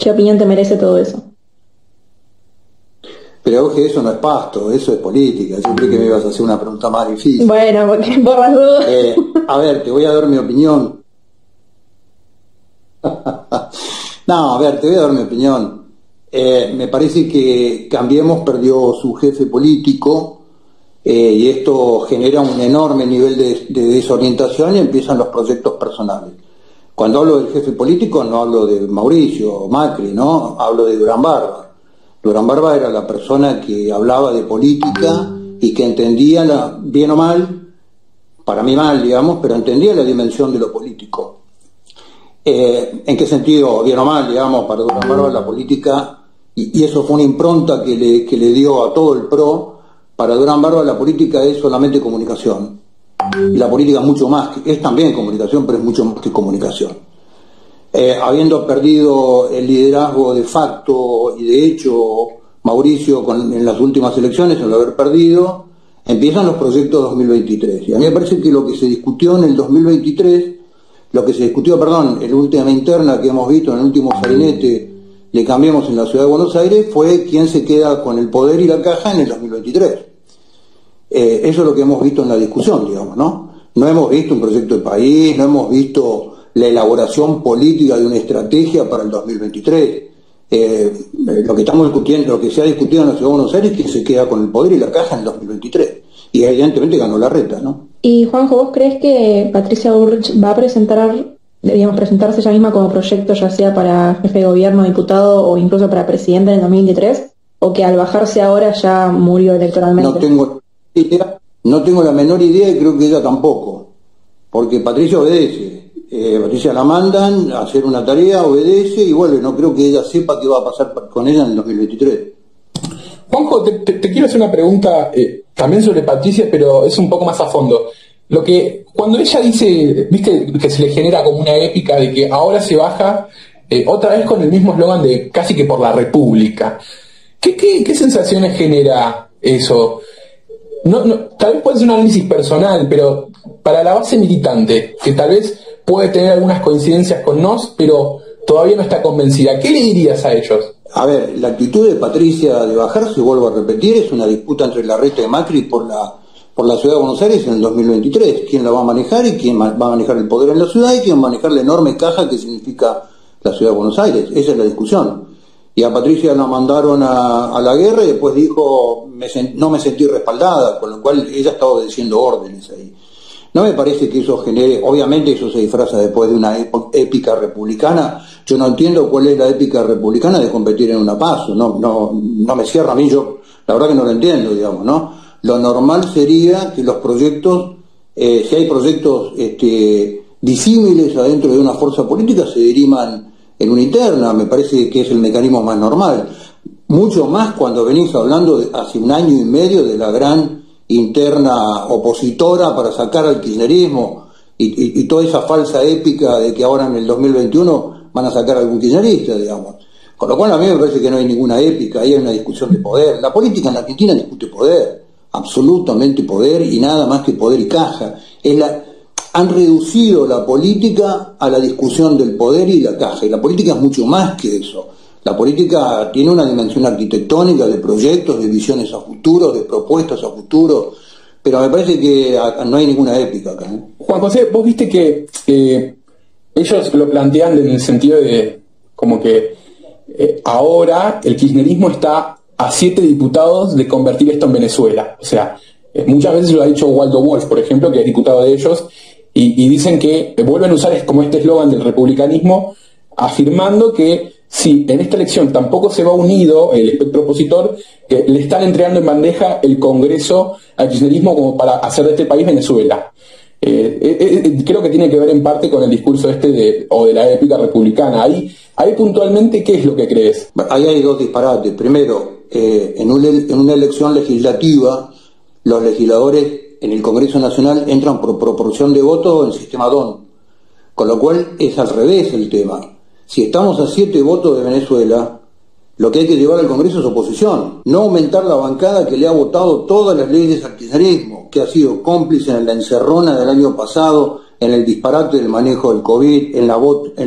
¿Qué opinión te merece todo eso? Pero oye, eso no es Pasto, eso es política. Yo creí que me ibas a hacer una pregunta más difícil. Bueno, porque por las dudas. A ver, te voy a dar mi opinión. No, a ver, te voy a dar mi opinión. Me parece que Cambiemos perdió su jefe político, y esto genera un enorme nivel de desorientación y empiezan los proyectos personales. Cuando hablo del jefe político no hablo de Mauricio Macri, ¿no? Hablo de Durán Barba. Durán Barba era la persona que hablaba de política y que entendía, bien o mal, para mí mal, digamos, pero entendía la dimensión de lo político. ¿En qué sentido, bien o mal, digamos, para Durán Barba la política, y eso fue una impronta que le dio a todo el PRO, para Durán Barba la política es solamente comunicación. Y la política es mucho más, es también comunicación, pero es mucho más que comunicación. Habiendo perdido el liderazgo de facto y de hecho Mauricio en las últimas elecciones, al haber perdido, empiezan los proyectos 2023. Y a mí me parece que lo que se discutió en el 2023, en la última interna que hemos visto, en el último sainete de Cambiemos en la Ciudad de Buenos Aires, fue quién se queda con el poder y la caja en el 2023. Eso es lo que hemos visto en la discusión, digamos, ¿no? No hemos visto un proyecto de país, no hemos visto la elaboración política de una estrategia para el 2023. Lo que estamos discutiendo, lo que se ha discutido en la Ciudad de Buenos Aires es que se queda con el poder y la caja en el 2023. Y evidentemente ganó la reta, ¿no? Y Juanjo, ¿vos crees que Patricia Bullrich va a presentarse ella misma como proyecto, ya sea para jefe de gobierno, diputado o incluso para presidente en el 2023? ¿O que al bajarse ahora ya murió electoralmente? No tengo la menor idea y creo que ella tampoco. Porque Patricia obedece. Patricia la mandan a hacer una tarea, obedece y vuelve. No creo que ella sepa qué va a pasar con ella en el 2023. Juanjo, te quiero hacer una pregunta también sobre Patricia, pero es un poco más a fondo. Cuando ella dice, viste, que se le genera como una épica de que ahora se baja, otra vez con el mismo eslogan de casi que por la República. ¿Qué sensaciones genera eso? Tal vez puede ser un análisis personal, pero para la base militante, que tal vez puede tener algunas coincidencias con nos, pero todavía no está convencida, ¿qué le dirías a ellos? A ver, la actitud de Patricia de bajarse, vuelvo a repetir, es una disputa entre Larreta y Macri por la Ciudad de Buenos Aires en el 2023. ¿Quién la va a manejar y quién va a manejar el poder en la ciudad y quién va a manejar la enorme caja que significa la Ciudad de Buenos Aires? Esa es la discusión. Y a Patricia la mandaron a la guerra y después dijo, no me sentí respaldada, con lo cual ella estaba obedeciendo órdenes ahí. No me parece que eso genere, obviamente eso se disfraza después de una épica republicana. Yo no entiendo cuál es la épica republicana de competir en una PASO, no me cierra a mí, yo la verdad que no lo entiendo, digamos, ¿no? Lo normal sería que los proyectos, si hay proyectos disímiles adentro de una fuerza política, se diriman en una interna. Me parece que es el mecanismo más normal. Mucho más cuando venís hablando hace un año y medio de la gran interna opositora para sacar al kirchnerismo y toda esa falsa épica de que ahora en el 2021 van a sacar a algún kirchnerista, digamos. Con lo cual a mí me parece que no hay ninguna épica, ahí hay una discusión de poder. La política en la Argentina discute poder, absolutamente poder y nada más que poder y caja. Han reducido la política a la discusión del poder y la caja, y la política es mucho más que eso. La política tiene una dimensión arquitectónica de proyectos, de visiones a futuro, de propuestas a futuro, pero me parece que no hay ninguna épica acá, ¿eh? Juan José, vos viste que ellos lo plantean en el sentido de como que ahora el kirchnerismo está a 7 diputados de convertir esto en Venezuela. O sea, muchas veces lo ha dicho Waldo Wolf, por ejemplo, que es diputado de ellos, y dicen que vuelven a usar como este eslogan del republicanismo, afirmando que si en esta elección tampoco se va unido el espectro opositor, le están entregando en bandeja el Congreso al kirchnerismo como para hacer de este país Venezuela. Creo que tiene que ver en parte con el discurso de la épica republicana. Ahí puntualmente, ¿qué es lo que crees? Ahí hay dos disparates. Primero, en una elección legislativa, los legisladores en el Congreso Nacional entran por proporción de votos en sistema DON, con lo cual es al revés el tema. Si estamos a 7 votos de Venezuela, lo que hay que llevar al Congreso es oposición, no aumentar la bancada que le ha votado todas las leyes al kirchnerismo, que ha sido cómplice en la encerrona del año pasado en el disparate del manejo del COVID, en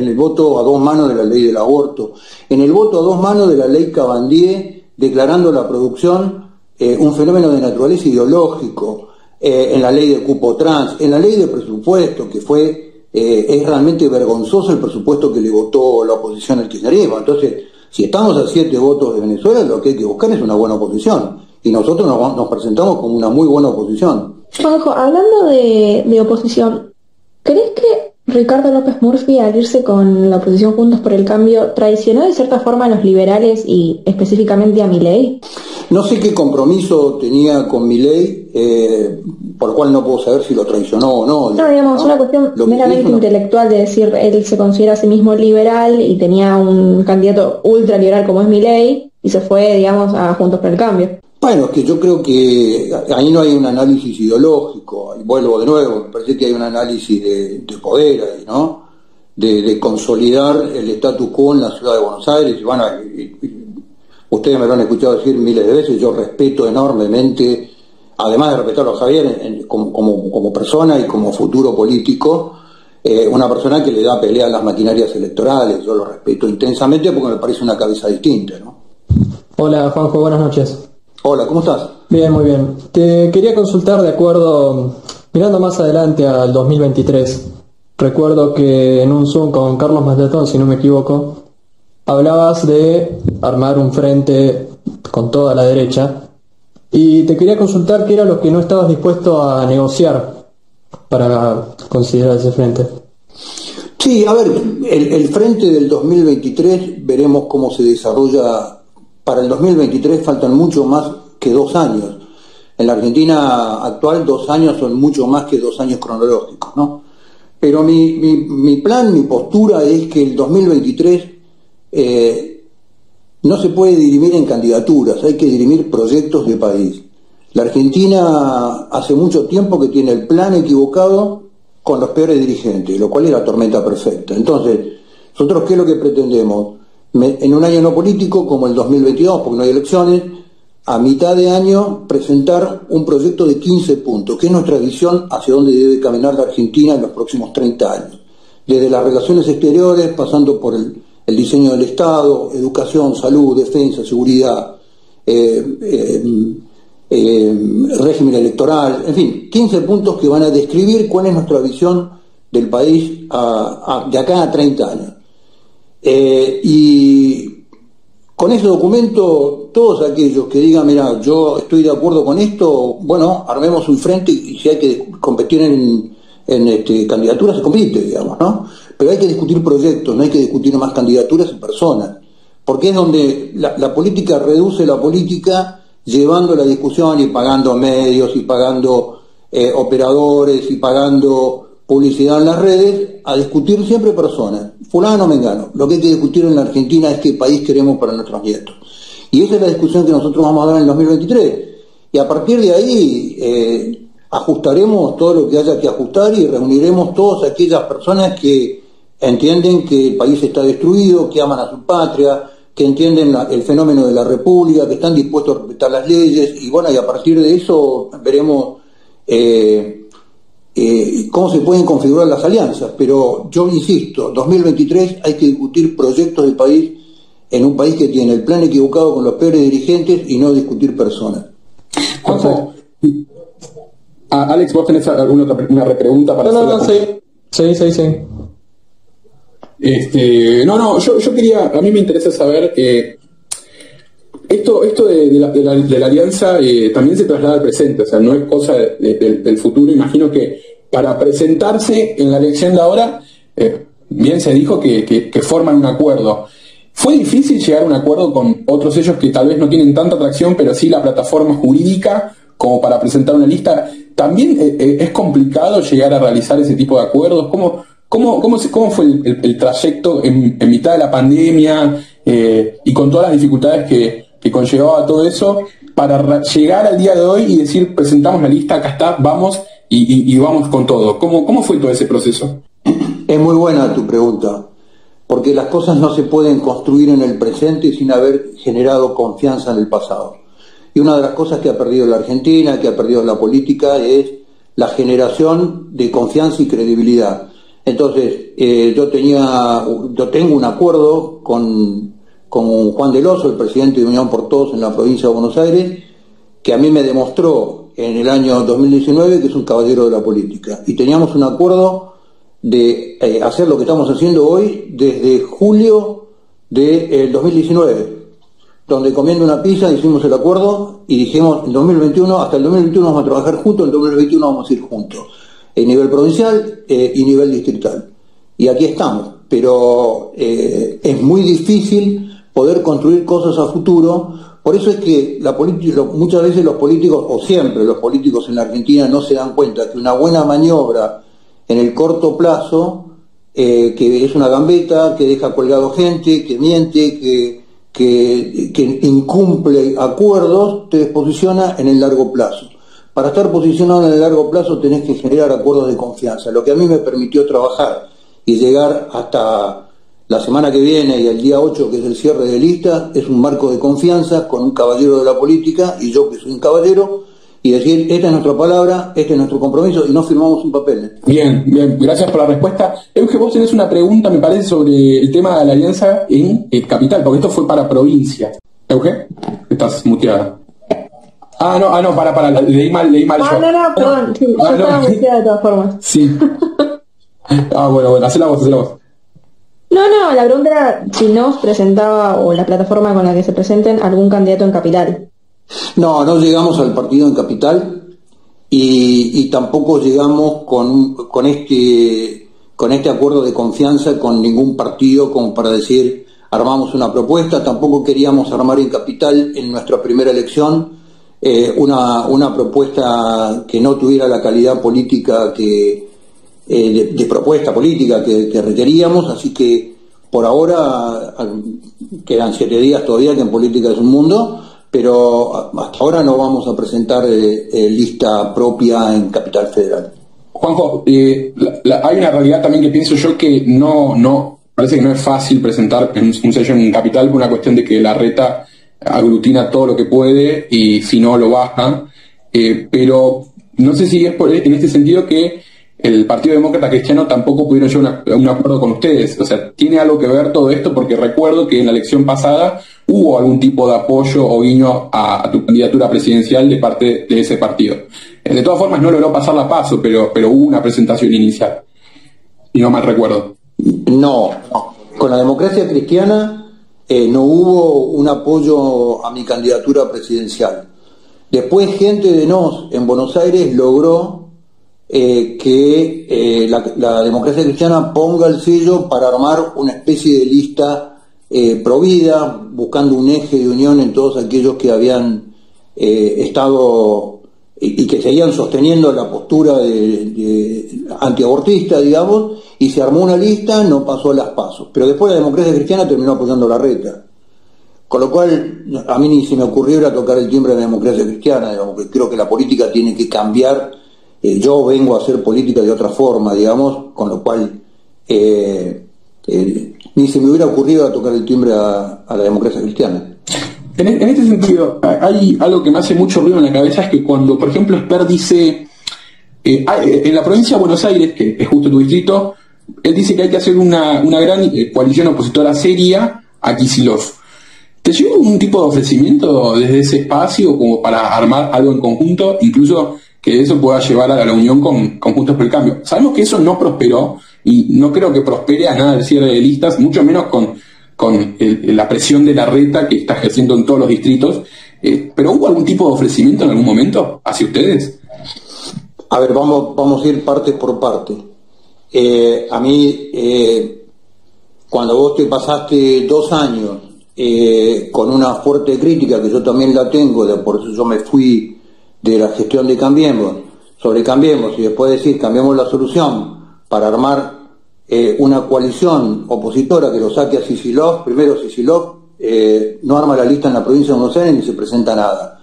el voto a dos manos de la ley del aborto, en el voto a dos manos de la ley Cabandier, declarando la producción un fenómeno de naturaleza ideológico, en la ley de cupo trans, en la ley de presupuesto, que es realmente vergonzoso el presupuesto que le votó la oposición al kirchnerismo. Entonces, si estamos a 7 votos de Venezuela, lo que hay que buscar es una buena oposición. Y nosotros nos presentamos como una muy buena oposición. Juanjo, hablando de oposición, ¿crees que Ricardo López Murphy, al irse con la oposición Juntos por el Cambio, traicionó de cierta forma a los liberales y específicamente a Milei? No sé qué compromiso tenía con Milei, por lo cual no puedo saber si lo traicionó o no. No, digamos, ¿no? Una cuestión meramente intelectual de decir, él se considera a sí mismo liberal y tenía un candidato ultraliberal como es Milei y se fue, digamos, a Juntos por el Cambio. Bueno, es que yo creo que ahí no hay un análisis ideológico, y vuelvo de nuevo, me parece que hay un análisis de poder ahí, ¿no? De consolidar el status quo en la ciudad de Buenos Aires, y bueno, ustedes me lo han escuchado decir miles de veces, yo respeto enormemente, además de respetarlo a Javier como persona y como futuro político, una persona que le da pelea a las maquinarias electorales, yo lo respeto intensamente porque me parece una cabeza distinta, ¿no? Hola Juanjo, buenas noches. Hola, ¿cómo estás? Bien, muy bien. Te quería consultar de acuerdo, mirando más adelante al 2023. Recuerdo que en un Zoom con Carlos Mastetón, si no me equivoco, hablabas de armar un frente con toda la derecha y te quería consultar qué era lo que no estabas dispuesto a negociar para considerar ese frente. Sí, a ver, el frente del 2023 veremos cómo se desarrolla. Para el 2023 faltan mucho más que 2 años. En la Argentina actual 2 años son mucho más que 2 años cronológicos, ¿no? Pero mi plan, mi postura es que el 2023 no se puede dirimir en candidaturas, hay que dirimir proyectos de país. La Argentina hace mucho tiempo que tiene el plan equivocado con los peores dirigentes, lo cual es la tormenta perfecta. Entonces, nosotros ¿qué es lo que pretendemos? En un año no político como el 2022, porque no hay elecciones, a mitad de año presentar un proyecto de 15 puntos, que es nuestra visión hacia dónde debe caminar la Argentina en los próximos 30 años. Desde las relaciones exteriores, pasando por el diseño del Estado, educación, salud, defensa, seguridad, régimen electoral, en fin, 15 puntos que van a describir cuál es nuestra visión del país de acá a 30 años. Y con ese documento, todos aquellos que digan, mira, yo estoy de acuerdo con esto, bueno, armemos un frente y si hay que competir en candidaturas, se compite, digamos, ¿no? Pero hay que discutir proyectos, no hay que discutir más candidaturas y personas, porque es donde la política reduce la política llevando la discusión y pagando medios y pagando operadores y pagando publicidad en las redes, a discutir siempre personas, fulano o mengano. Lo que hay que discutir en la Argentina es qué país queremos para nuestros nietos. Y esa es la discusión que nosotros vamos a dar en el 2023. Y a partir de ahí ajustaremos todo lo que haya que ajustar y reuniremos todas aquellas personas que entienden que el país está destruido, que aman a su patria, que entienden el fenómeno de la república, que están dispuestos a respetar las leyes, y bueno, y a partir de eso veremos cómo se pueden configurar las alianzas. Pero yo insisto, 2023 hay que discutir proyectos del país en un país que tiene el plan equivocado con los peores dirigentes y no discutir personas. Juanjo, Alex, ¿vos tenés una repregunta para hacer? Sí. Yo quería, a mí me interesa saber, esto de la alianza también se traslada al presente, o sea, no es cosa del futuro. Imagino que para presentarse en la elección de ahora, bien se dijo que forman un acuerdo. ¿Fue difícil llegar a un acuerdo con otros sellos que tal vez no tienen tanta atracción, pero sí la plataforma jurídica como para presentar una lista? ¿También es complicado llegar a realizar ese tipo de acuerdos? ¿Cómo fue el trayecto en mitad de la pandemia y con todas las dificultades que conllevaba todo eso para llegar al día de hoy y decir, presentamos la lista, acá está, vamos y vamos con todo? ¿Cómo fue todo ese proceso? Es muy buena tu pregunta, porque las cosas no se pueden construir en el presente sin haber generado confianza en el pasado. Y una de las cosas que ha perdido la Argentina, que ha perdido la política, es la generación de confianza y credibilidad. Entonces, yo tengo un acuerdo con Juan del Oso, el presidente de Unión por Todos en la provincia de Buenos Aires, que a mí me demostró en el año 2019 que es un caballero de la política. Y teníamos un acuerdo de hacer lo que estamos haciendo hoy desde julio del 2019, donde comiendo una pizza hicimos el acuerdo y dijimos en 2021, hasta el 2021 vamos a trabajar juntos, en 2021 vamos a ir juntos, en nivel provincial y nivel distrital. Y aquí estamos, pero es muy difícil poder construir cosas a futuro. Por eso es que muchas veces los políticos, o siempre los políticos en la Argentina, no se dan cuenta que una buena maniobra en el corto plazo, que es una gambeta, que deja colgado gente, que miente, que incumple acuerdos, te posiciona en el largo plazo. Para estar posicionado en el largo plazo tenés que generar acuerdos de confianza, lo que a mí me permitió trabajar y llegar hasta la semana que viene y el día 8, que es el cierre de lista, es un marco de confianza con un caballero de la política y yo que soy un caballero, y decir, esta es nuestra palabra, este es nuestro compromiso, y no firmamos un papel. Bien, gracias por la respuesta. Euge, vos tenés una pregunta, me parece, sobre el tema de la alianza en Capital, porque esto fue para provincia. Euge, estás muteada. No, para, leí mal yo. No, perdón, sí, yo estaba muteada de todas formas. Sí. Bueno, hacela vos. No, la pregunta era si nos presentaba, o la plataforma con la que se presenten, algún candidato en Capital. No llegamos al partido en Capital y tampoco llegamos con este acuerdo de confianza con ningún partido como para decir armamos una propuesta. Tampoco queríamos armar en Capital en nuestra primera elección una propuesta que no tuviera la calidad política de propuesta política que requeríamos, así que por ahora quedan 7 días todavía, que en política es un mundo, pero hasta ahora no vamos a presentar lista propia en Capital Federal. Juanjo, hay una realidad también que pienso yo que no parece que no es fácil presentar un sello en Capital por una cuestión de que la reta aglutina todo lo que puede y si no lo baja, pero no sé si es en este sentido que el Partido Demócrata Cristiano tampoco pudieron llegar a un acuerdo con ustedes. O sea, ¿tiene algo que ver todo esto? Porque recuerdo que en la elección pasada hubo algún tipo de apoyo o guiño a tu candidatura presidencial de parte de ese partido. De todas formas, no logró pasar la PASO, pero hubo una presentación inicial. Y no mal recuerdo. No. Con la Democracia Cristiana no hubo un apoyo a mi candidatura presidencial. Después gente de NOS en Buenos Aires logró que la Democracia Cristiana ponga el sello para armar una especie de lista provida, buscando un eje de unión en todos aquellos que habían estado y que seguían sosteniendo la postura de antiabortista, digamos, y se armó una lista, no pasó a las pasos. Pero después la Democracia Cristiana terminó apoyando la reta. Con lo cual, a mí ni se me ocurrió ir a tocar el timbre de la Democracia Cristiana, digamos, que creo que la política tiene que cambiar. Yo vengo a hacer política de otra forma, digamos, con lo cual ni se me hubiera ocurrido a tocar el timbre a la Democracia Cristiana. En este sentido, hay algo que me hace mucho ruido en la cabeza, es que cuando, por ejemplo, Esper dice, en la provincia de Buenos Aires, que es justo tu distrito, él dice que hay que hacer una gran coalición opositora seria a Kicillof. ¿Te llegó un tipo de ofrecimiento desde ese espacio como para armar algo en conjunto, incluso que eso pueda llevar a la unión con Juntos por el Cambio? Sabemos que eso no prosperó y no creo que prospere a nada el cierre de listas, mucho menos con la presión de la reta que está ejerciendo en todos los distritos, pero ¿hubo algún tipo de ofrecimiento en algún momento hacia ustedes? A ver, vamos a ir parte por parte. A mí, cuando vos te pasaste 2 años con una fuerte crítica, que yo también la tengo, por eso yo me fui de la gestión de Cambiemos, sobre Cambiemos, y después decir cambiamos la solución para armar una coalición opositora que lo saque a Kicillof. Primero, Kicillof no arma la lista en la provincia de Buenos Aires ni se presenta nada.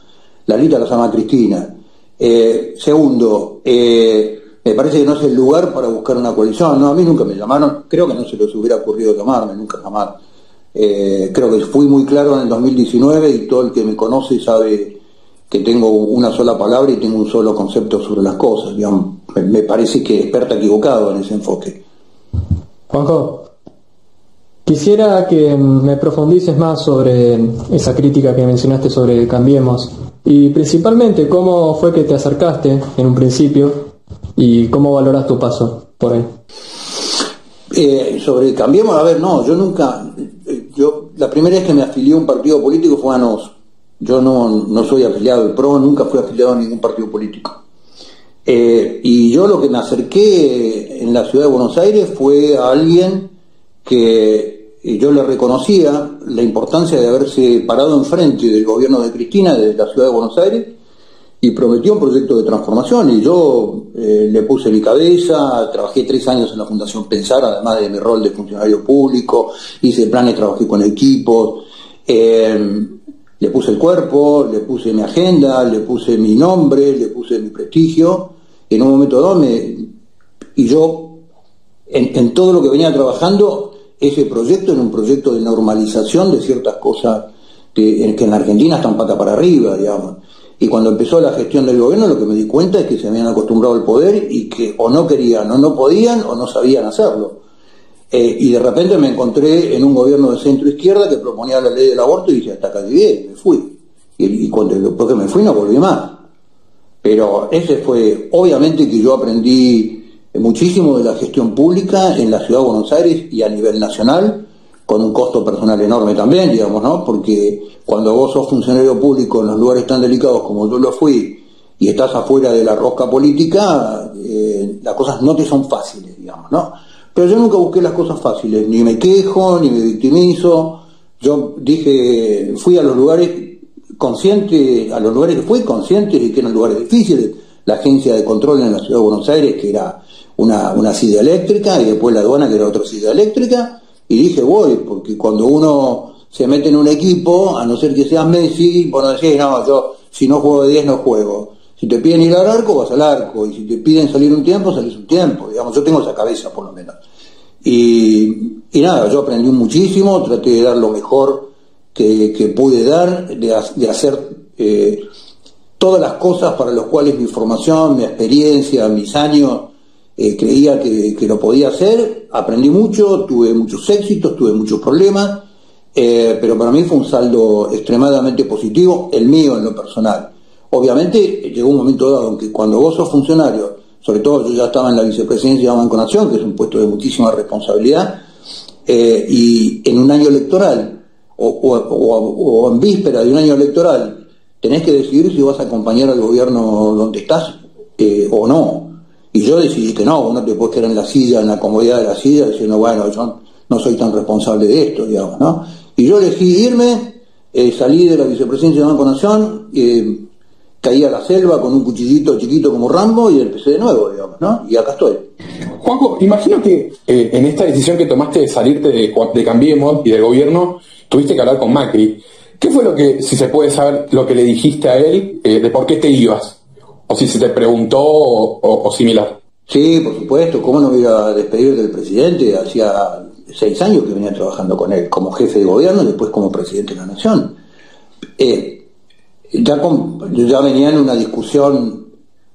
La lista la llama Cristina. Segundo, me parece que no es el lugar para buscar una coalición. No, a mí nunca me llamaron, creo que no se les hubiera ocurrido llamarme, nunca jamás. Creo que fui muy claro en el 2019 y todo el que me conoce sabe que tengo una sola palabra y tengo un solo concepto sobre las cosas, digamos. Me parece que Desperta equivocado en ese enfoque. Juanjo, quisiera que me profundices más sobre esa crítica que mencionaste sobre Cambiemos y principalmente cómo fue que te acercaste en un principio y cómo valoras tu paso por ahí. Sobre Cambiemos, a ver, no, la primera vez que me afilié a un partido político fue a NOS. Yo no soy afiliado al PRO, nunca fui afiliado a ningún partido político. Y yo lo que me acerqué en la ciudad de Buenos Aires fue a alguien que yo le reconocía la importancia de haberse parado enfrente del gobierno de Cristina de la ciudad de Buenos Aires y prometió un proyecto de transformación, y yo le puse mi cabeza. Trabajé 3 años en la Fundación Pensar, además de mi rol de funcionario público, hice planes, trabajé con equipos, le puse el cuerpo, le puse mi agenda, le puse mi nombre, le puse mi prestigio. En un momento dado y yo en todo lo que venía trabajando, ese proyecto era un proyecto de normalización de ciertas cosas que en la Argentina están pata para arriba, digamos. Y cuando empezó la gestión del gobierno, lo que me di cuenta es que se habían acostumbrado al poder y que o no querían, o no podían, o no sabían hacerlo. Y de repente me encontré en un gobierno de centro-izquierda que proponía la ley del aborto y dije, hasta acá llegué, me fui. Y después que me fui no volví más. Pero ese fue, obviamente que yo aprendí muchísimo de la gestión pública en la ciudad de Buenos Aires y a nivel nacional, con un costo personal enorme también, digamos, ¿no? Porque cuando vos sos funcionario público en los lugares tan delicados como yo lo fui y estás afuera de la rosca política, las cosas no te son fáciles, digamos, ¿no? Pero yo nunca busqué las cosas fáciles, ni me quejo, ni me victimizo. Yo fui a los lugares que fui consciente de que eran lugares difíciles. La agencia de control en la ciudad de Buenos Aires, que era una silla eléctrica, y después la aduana, que era otra silla eléctrica, y dije voy, porque cuando uno se mete en un equipo, a no ser que seas Messi, vos no decís, no, yo si no juego de 10 no juego. Si te piden ir al arco, vas al arco, y si te piden salir un tiempo, salís un tiempo, digamos. Yo tengo esa cabeza, por lo menos. Y nada, yo aprendí muchísimo, traté de dar lo mejor que pude dar, de hacer todas las cosas para las cuales mi formación, mi experiencia, mis años, creía que lo podía hacer. Aprendí mucho, tuve muchos éxitos, tuve muchos problemas, pero para mí fue un saldo extremadamente positivo, el mío en lo personal. Obviamente llegó un momento dado en que cuando vos sos funcionario, sobre todo yo ya estaba en la vicepresidencia de Banco Nación, que es un puesto de muchísima responsabilidad, y en un año electoral o en víspera de un año electoral tenés que decidir si vas a acompañar al gobierno donde estás o no. Y yo decidí que no, vos no te puedes quedar en la silla, en la comodidad de la silla, diciendo, bueno, yo no soy tan responsable de esto, digamos, ¿no? Y yo elegí irme, salí de la vicepresidencia de Banco Nación, caí a la selva con un cuchillito chiquito como Rambo y empecé de nuevo, digamos, ¿no? Y acá estoy. Juanjo, imagino que en esta decisión que tomaste de salirte de Cambiemos y del gobierno, tuviste que hablar con Macri. ¿Qué fue lo que, si se puede saber, lo que le dijiste a él de por qué te ibas? O si se te preguntó o similar. Sí, por supuesto, ¿cómo no me iba a despedir del presidente? Hacía 6 años que venía trabajando con él, como jefe de gobierno y después como presidente de la Nación. Ya venía en una discusión.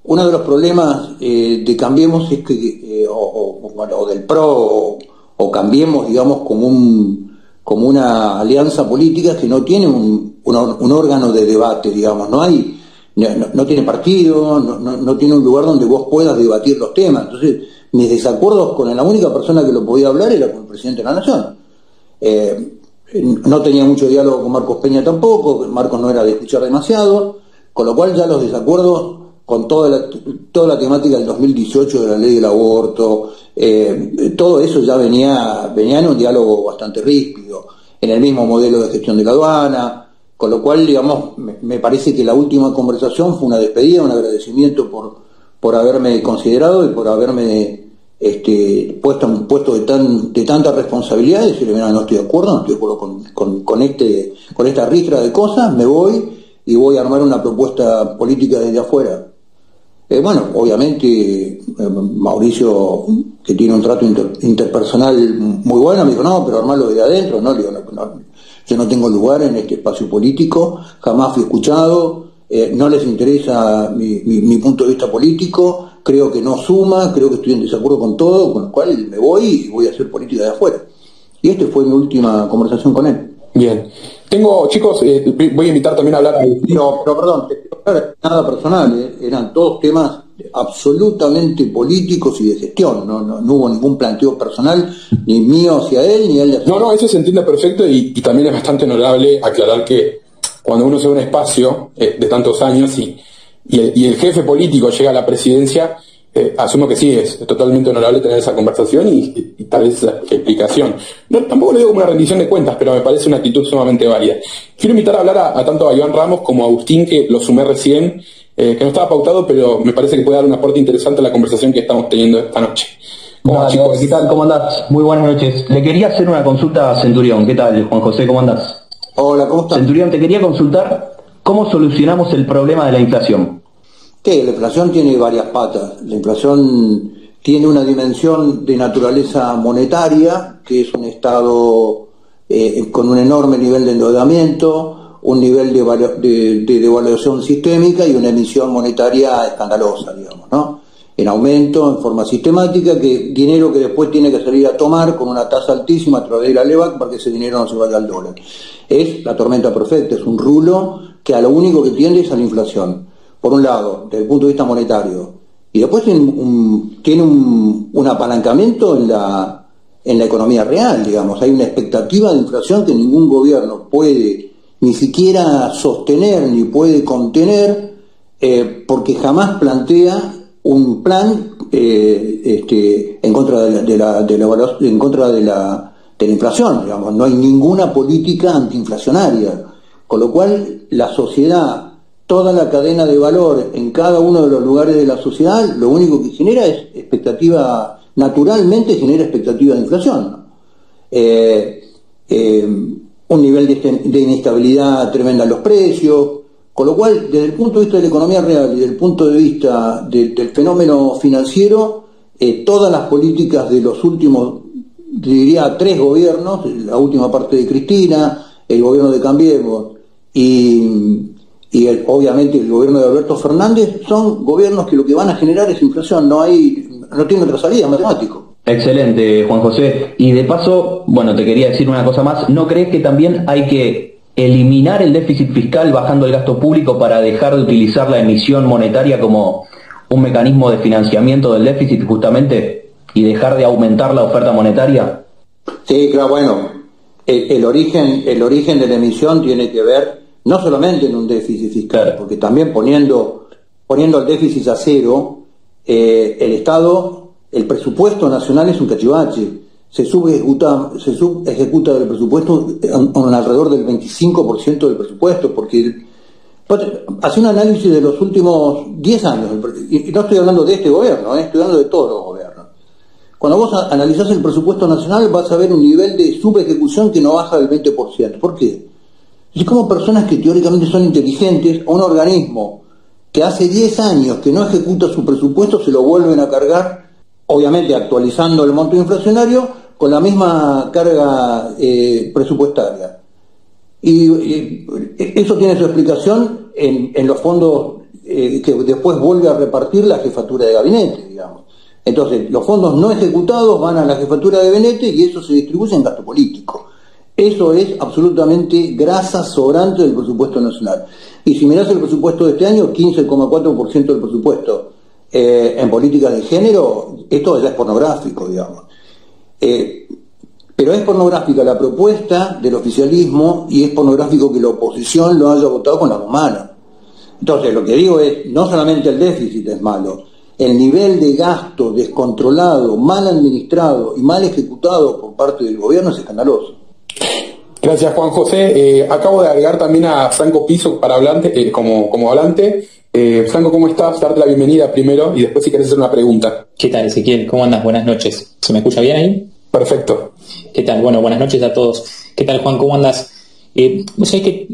Uno de los problemas de Cambiemos es que, o del PRO, o Cambiemos, digamos, como una alianza política que no tiene un órgano de debate, digamos, no tiene partido, no tiene un lugar donde vos puedas debatir los temas. Entonces, mis desacuerdos con la única persona que lo podía hablar era con el presidente de la Nación. No tenía mucho diálogo con Marcos Peña tampoco, Marcos no era de escuchar demasiado, con lo cual ya los desacuerdos con toda la temática del 2018 de la ley del aborto, todo eso ya venía en un diálogo bastante ríspido, en el mismo modelo de gestión de la aduana, con lo cual, digamos, me parece que la última conversación fue una despedida, un agradecimiento por haberme considerado y por haberme puesto en un puesto de tanta responsabilidad, y decirle, mira, no estoy de acuerdo con esta ristra de cosas, me voy y voy a armar una propuesta política desde afuera. Bueno, obviamente Mauricio, que tiene un trato interpersonal muy bueno, me dijo, no, pero armarlo desde adentro, no, le digo, no, yo no tengo lugar en este espacio político, jamás fui escuchado, no les interesa mi punto de vista político, creo que no suma, creo que estoy en desacuerdo con todo, con lo cual me voy y voy a hacer política de afuera. Y esta fue mi última conversación con él. Bien. Tengo, chicos, voy a invitar también a hablar a... Pero perdón, nada personal, eran todos temas absolutamente políticos y de gestión, no hubo ningún planteo personal, ni mío hacia él, ni él hacia No, eso se entiende perfecto y también es bastante honorable aclarar que cuando uno se ve un espacio de tantos años y el jefe político llega a la presidencia, asumo que sí, es totalmente honorable tener esa conversación y tal vez esa explicación. No, tampoco lo digo como una rendición de cuentas, pero me parece una actitud sumamente válida. Quiero invitar a hablar a tanto a Iván Ramos como a Agustín, que lo sumé recién, que no estaba pautado, pero me parece que puede dar un aporte interesante a la conversación que estamos teniendo esta noche. Hola, chicos. ¿Qué tal? ¿Cómo andás? Muy buenas noches. Le quería hacer una consulta a Centurión. ¿Qué tal, Juan José? ¿Cómo andás? Hola, ¿cómo estás? Centurión, te quería consultar cómo solucionamos el problema de la inflación. Sí, la inflación tiene varias patas. La inflación tiene una dimensión de naturaleza monetaria, que es un Estado con un enorme nivel de endeudamiento, un nivel de devaluación sistémica y una emisión monetaria escandalosa, digamos, ¿no? En aumento, en forma sistemática, dinero que después tiene que salir a tomar con una tasa altísima a través de la LEVAC para que ese dinero no se vaya al dólar. Es la tormenta perfecta, es un rulo que a lo único que tiende es a la inflación. Por un lado, desde el punto de vista monetario, y después tiene un apalancamiento en la economía real, digamos. Hay una expectativa de inflación que ningún gobierno puede ni siquiera sostener ni puede contener, porque jamás plantea un plan en contra de la inflación, digamos. No hay ninguna política antiinflacionaria, con lo cual la sociedad, toda la cadena de valor en cada uno de los lugares de la sociedad, lo único que genera es expectativa, naturalmente genera expectativa de inflación, ¿no? Un nivel de inestabilidad tremenda en los precios, con lo cual, desde el punto de vista de la economía real y desde el punto de vista del fenómeno financiero, todas las políticas de los últimos, diría, 3 gobiernos, la última parte de Cristina, el gobierno de Cambiemos y obviamente el gobierno de Alberto Fernández, son gobiernos que lo que van a generar es inflación, no tiene otra salida, matemático. Excelente, Juan José. Y de paso, bueno, te quería decir una cosa más. ¿No crees que también hay que eliminar el déficit fiscal bajando el gasto público para dejar de utilizar la emisión monetaria como un mecanismo de financiamiento del déficit justamente y dejar de aumentar la oferta monetaria? Sí, claro, bueno, el origen de la emisión tiene que ver no solamente en un déficit fiscal, porque también poniendo el déficit a cero, el Estado, el presupuesto nacional es un cachivache, se subejecuta del presupuesto con alrededor del 25% del presupuesto, porque hace un análisis de los últimos 10 años, y no estoy hablando de este gobierno, estoy hablando de todos los gobiernos. Cuando vos analizás el presupuesto nacional vas a ver un nivel de subejecución que no baja del 20%. ¿Por qué? Es como personas que teóricamente son inteligentes, a un organismo que hace 10 años que no ejecuta su presupuesto se lo vuelven a cargar, obviamente actualizando el monto inflacionario con la misma carga presupuestaria. Y eso tiene su explicación en los fondos que después vuelve a repartir la jefatura de gabinete, digamos. Entonces, los fondos no ejecutados van a la jefatura de gabinete y eso se distribuye en gasto político. Eso es absolutamente grasa sobrante del presupuesto nacional. Y si mirás el presupuesto de este año, 15,4% del presupuesto en políticas de género, esto ya es pornográfico, digamos. Pero es pornográfica la propuesta del oficialismo y es pornográfico que la oposición lo haya votado con la mano. Entonces, lo que digo es, no solamente el déficit es malo, el nivel de gasto descontrolado, mal administrado y mal ejecutado por parte del gobierno es escandaloso. Gracias, Juan José. Acabo de agregar también a Franco Piso para hablante, como hablante. Franco, ¿cómo estás? Darte la bienvenida primero y después si querés hacer una pregunta. ¿Qué tal, Ezequiel? ¿Cómo andas? Buenas noches. ¿Se me escucha bien ahí? Perfecto. ¿Qué tal? Bueno, buenas noches a todos. ¿Qué tal, Juan? ¿Cómo andas? ¿Vos sabés que...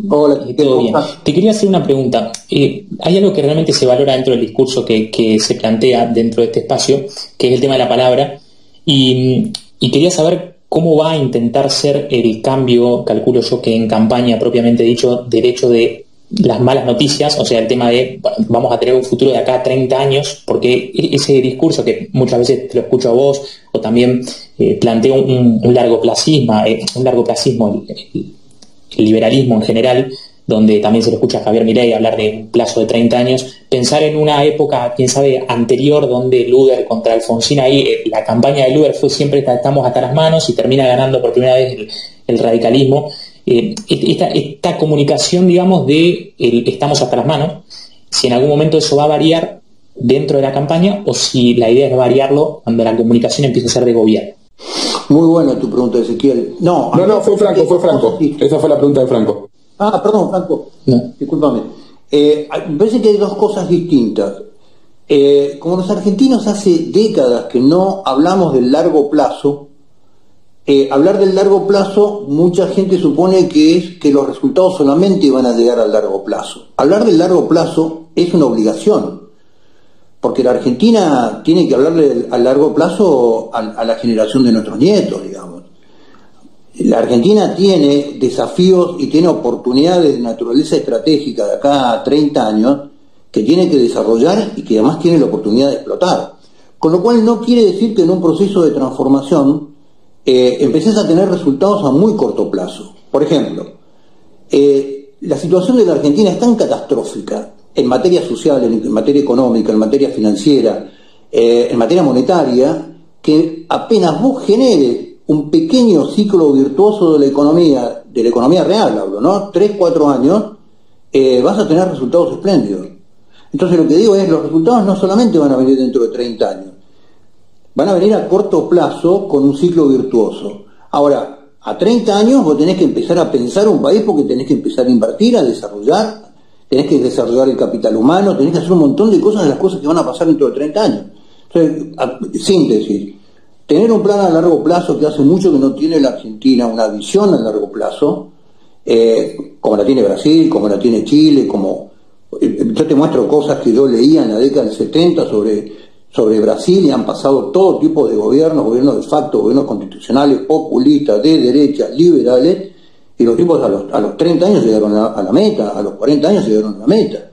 Hola, todo bien. Te quería hacer una pregunta. Hay algo que realmente se valora dentro del discurso que se plantea dentro de este espacio, que es el tema de la palabra, y quería saber cómo va a intentar ser el cambio, calculo yo que en campaña propiamente dicho, del hecho de las malas noticias, o sea, el tema de vamos a tener un futuro de acá a 30 años, porque ese discurso que muchas veces te lo escucho a vos, o también planteo un largoplacismo, el liberalismo en general, donde también se le escucha a Javier Milei hablar de un plazo de 30 años, pensar en una época, quién sabe, anterior, donde Luder contra Alfonsín, ahí la campaña de Luder fue siempre estamos hasta las manos y termina ganando por primera vez el radicalismo. Esta comunicación, digamos, de estamos hasta las manos, si en algún momento eso va a variar dentro de la campaña o si la idea es variarlo cuando la comunicación empiece a ser de gobierno. Muy buena tu pregunta, Ezequiel. No, fue Franco. Esa fue la pregunta de Franco. Perdón, Franco. No. Discúlpame. Me parece que hay dos cosas distintas. Como los argentinos hace décadas que no hablamos del largo plazo, hablar del largo plazo, mucha gente supone que es que los resultados solamente van a llegar al largo plazo. Hablar del largo plazo es una obligación, porque la Argentina tiene que hablarle al largo plazo a la generación de nuestros nietos, digamos. La Argentina tiene desafíos y tiene oportunidades de naturaleza estratégica de acá a 30 años que tiene que desarrollar y que además tiene la oportunidad de explotar. Con lo cual no quiere decir que en un proceso de transformación empecés a tener resultados a muy corto plazo. Por ejemplo, la situación de la Argentina es tan catastrófica en materia social, en materia económica, en materia financiera, en materia monetaria, que apenas vos generes un pequeño ciclo virtuoso de la economía real, hablo, ¿no? 3, 4 años, vas a tener resultados espléndidos. Entonces lo que digo es, los resultados no solamente van a venir dentro de 30 años, van a venir a corto plazo con un ciclo virtuoso. Ahora, a 30 años vos tenés que empezar a pensar un país porque tenés que empezar a invertir, a desarrollar, tenés que desarrollar el capital humano, tenés que hacer un montón de cosas, de las cosas que van a pasar dentro de 30 años. Entonces, síntesis, tener un plan a largo plazo, que hace mucho que no tiene la Argentina, una visión a largo plazo, como la tiene Brasil, como la tiene Chile, yo te muestro cosas que yo leía en la década del 70 sobre Brasil, y han pasado todo tipo de gobiernos de facto, gobiernos constitucionales, populistas, de derecha, liberales, y los tipos a los 30 años llegaron a la meta, a los 40 años llegaron a la meta.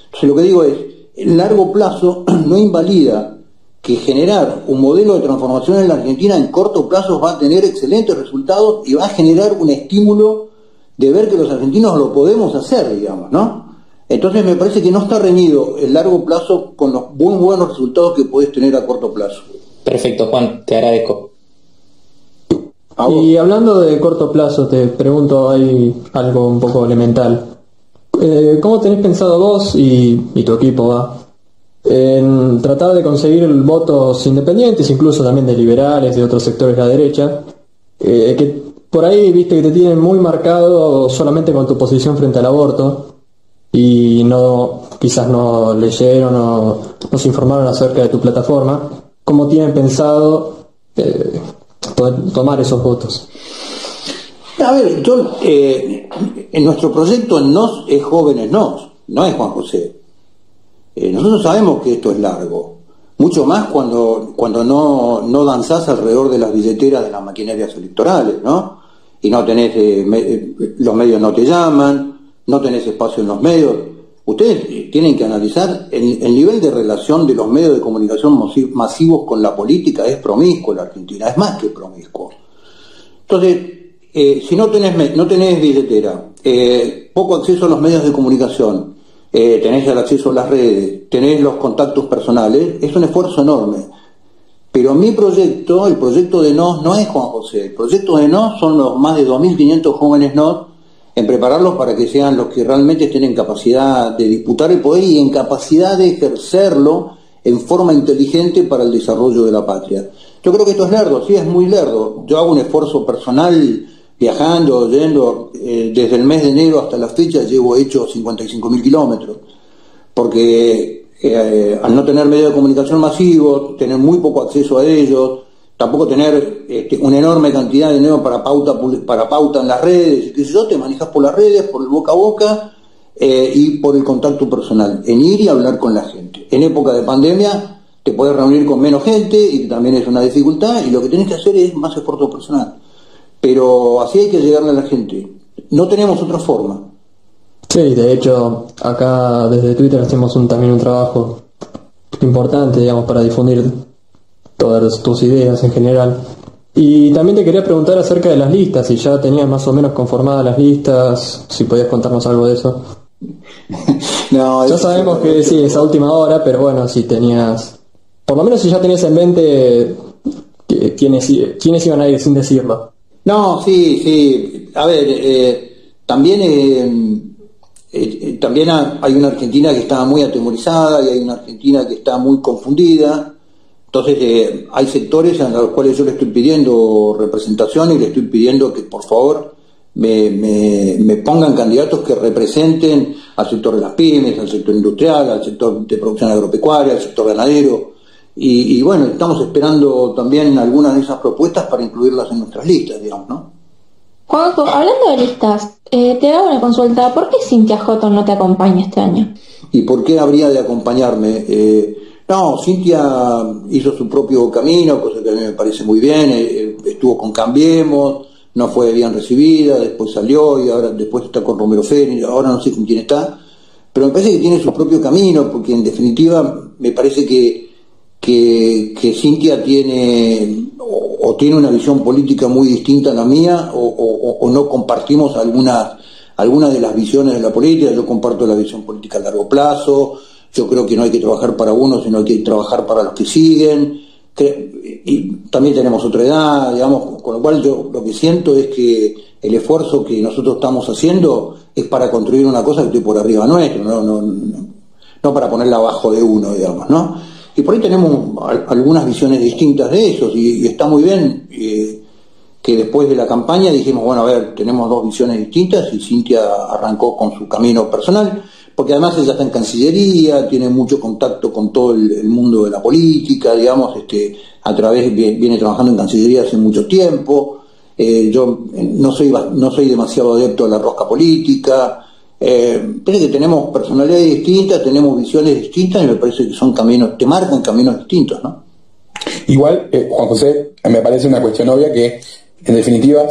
Entonces lo que digo es, el largo plazo no invalida que generar un modelo de transformación en la Argentina en corto plazo va a tener excelentes resultados y va a generar un estímulo de ver que los argentinos lo podemos hacer, digamos, ¿no? Entonces me parece que no está reñido el largo plazo con los muy buenos resultados que podés tener a corto plazo. Perfecto, Juan, te agradezco. Y hablando de corto plazo, te pregunto, hay algo un poco elemental. ¿Cómo tenés pensado vos y tu equipo en tratar de conseguir votos independientes, incluso también de liberales, de otros sectores de la derecha, que por ahí viste que te tienen muy marcado solamente con tu posición frente al aborto y quizás no leyeron o no se informaron acerca de tu plataforma? ¿Cómo tienen pensado poder tomar esos votos? A ver, en nuestro proyecto en NOS es Jóvenes NOS, no es Juan José. Nosotros sabemos que esto es largo, mucho más cuando no danzás alrededor de las billeteras de las maquinarias electorales, ¿no? Y no tenés, los medios no te llaman, no tenés espacio en los medios. Ustedes tienen que analizar el nivel de relación de los medios de comunicación masivos con la política. Es promiscuo en la Argentina, es más que promiscuo. Entonces, si no tenés billetera, poco acceso a los medios de comunicación, tenés el acceso a las redes, tenés los contactos personales, es un esfuerzo enorme. Pero mi proyecto, el proyecto de NOS, no es Juan José. El proyecto de NOS son los más de 2.500 jóvenes NOS, en prepararlos para que sean los que realmente estén en capacidad de disputar el poder y en capacidad de ejercerlo en forma inteligente para el desarrollo de la patria. Yo creo que esto es lerdo, sí, es muy lerdo. Yo hago un esfuerzo personal viajando, yendo, desde el mes de enero hasta la fecha llevo hecho 55.000 kilómetros, porque al no tener medios de comunicación masivos, tener muy poco acceso a ellos, tampoco tener una enorme cantidad de dinero para pauta en las redes, qué sé yo, te manejas por las redes, por el boca a boca y por el contacto personal, en ir y hablar con la gente. En época de pandemia te puedes reunir con menos gente y también es una dificultad, y lo que tenés que hacer es más esfuerzo personal. Pero así hay que llegarle a la gente. No tenemos otra forma. Sí, de hecho, acá desde Twitter hacemos también un trabajo importante, digamos, para difundir todas tus ideas en general. Y también te quería preguntar acerca de las listas, si ya tenías más o menos conformadas las listas, si podías contarnos algo de eso. No, Ya sabemos que sí, es a última hora, pero bueno, si tenías, por lo menos si ya tenías en mente quiénes iban a ir sin decirlo. No, sí. A ver, también hay una Argentina que está muy atemorizada y hay una Argentina que está muy confundida. Entonces hay sectores a los cuales yo le estoy pidiendo representación y le estoy pidiendo que por favor me pongan candidatos que representen al sector de las pymes, al sector industrial, al sector de producción agropecuaria, al sector ganadero. Y bueno, estamos esperando también algunas de esas propuestas para incluirlas en nuestras listas, digamos, ¿no? Juanjo, hablando de listas, te hago una consulta. ¿Por qué Cynthia Houghton no te acompaña este año? ¿Y por qué habría de acompañarme? No, Cynthia hizo su propio camino, cosa que a mí me parece muy bien. Estuvo con Cambiemos, no fue bien recibida, después salió y ahora después está con Romero Fénix, ahora no sé con quién está. Pero me parece que tiene su propio camino, porque en definitiva me parece que Cynthia tiene una visión política muy distinta a la mía o no compartimos algunas de las visiones de la política. Yo comparto la visión política a largo plazo. Yo creo que no hay que trabajar para uno, sino hay que trabajar para los que siguen. Y también tenemos otra edad, digamos, con lo cual yo lo que siento es que el esfuerzo que nosotros estamos haciendo es para construir una cosa que esté por arriba nuestro, no para ponerla abajo de uno, digamos, ¿no? Y por ahí tenemos algunas visiones distintas de esos, y está muy bien que después de la campaña dijimos, bueno, a ver, tenemos dos visiones distintas, y Cynthia arrancó con su camino personal, porque además ella está en Cancillería, tiene mucho contacto con todo el mundo de la política, digamos, viene trabajando en Cancillería hace mucho tiempo. Yo no soy demasiado adepto a la rosca política. Pero que tenemos personalidades distintas, tenemos visiones distintas, y me parece que son caminos, te marcan caminos distintos, ¿no? Igual, Juan José, me parece una cuestión obvia que, en definitiva,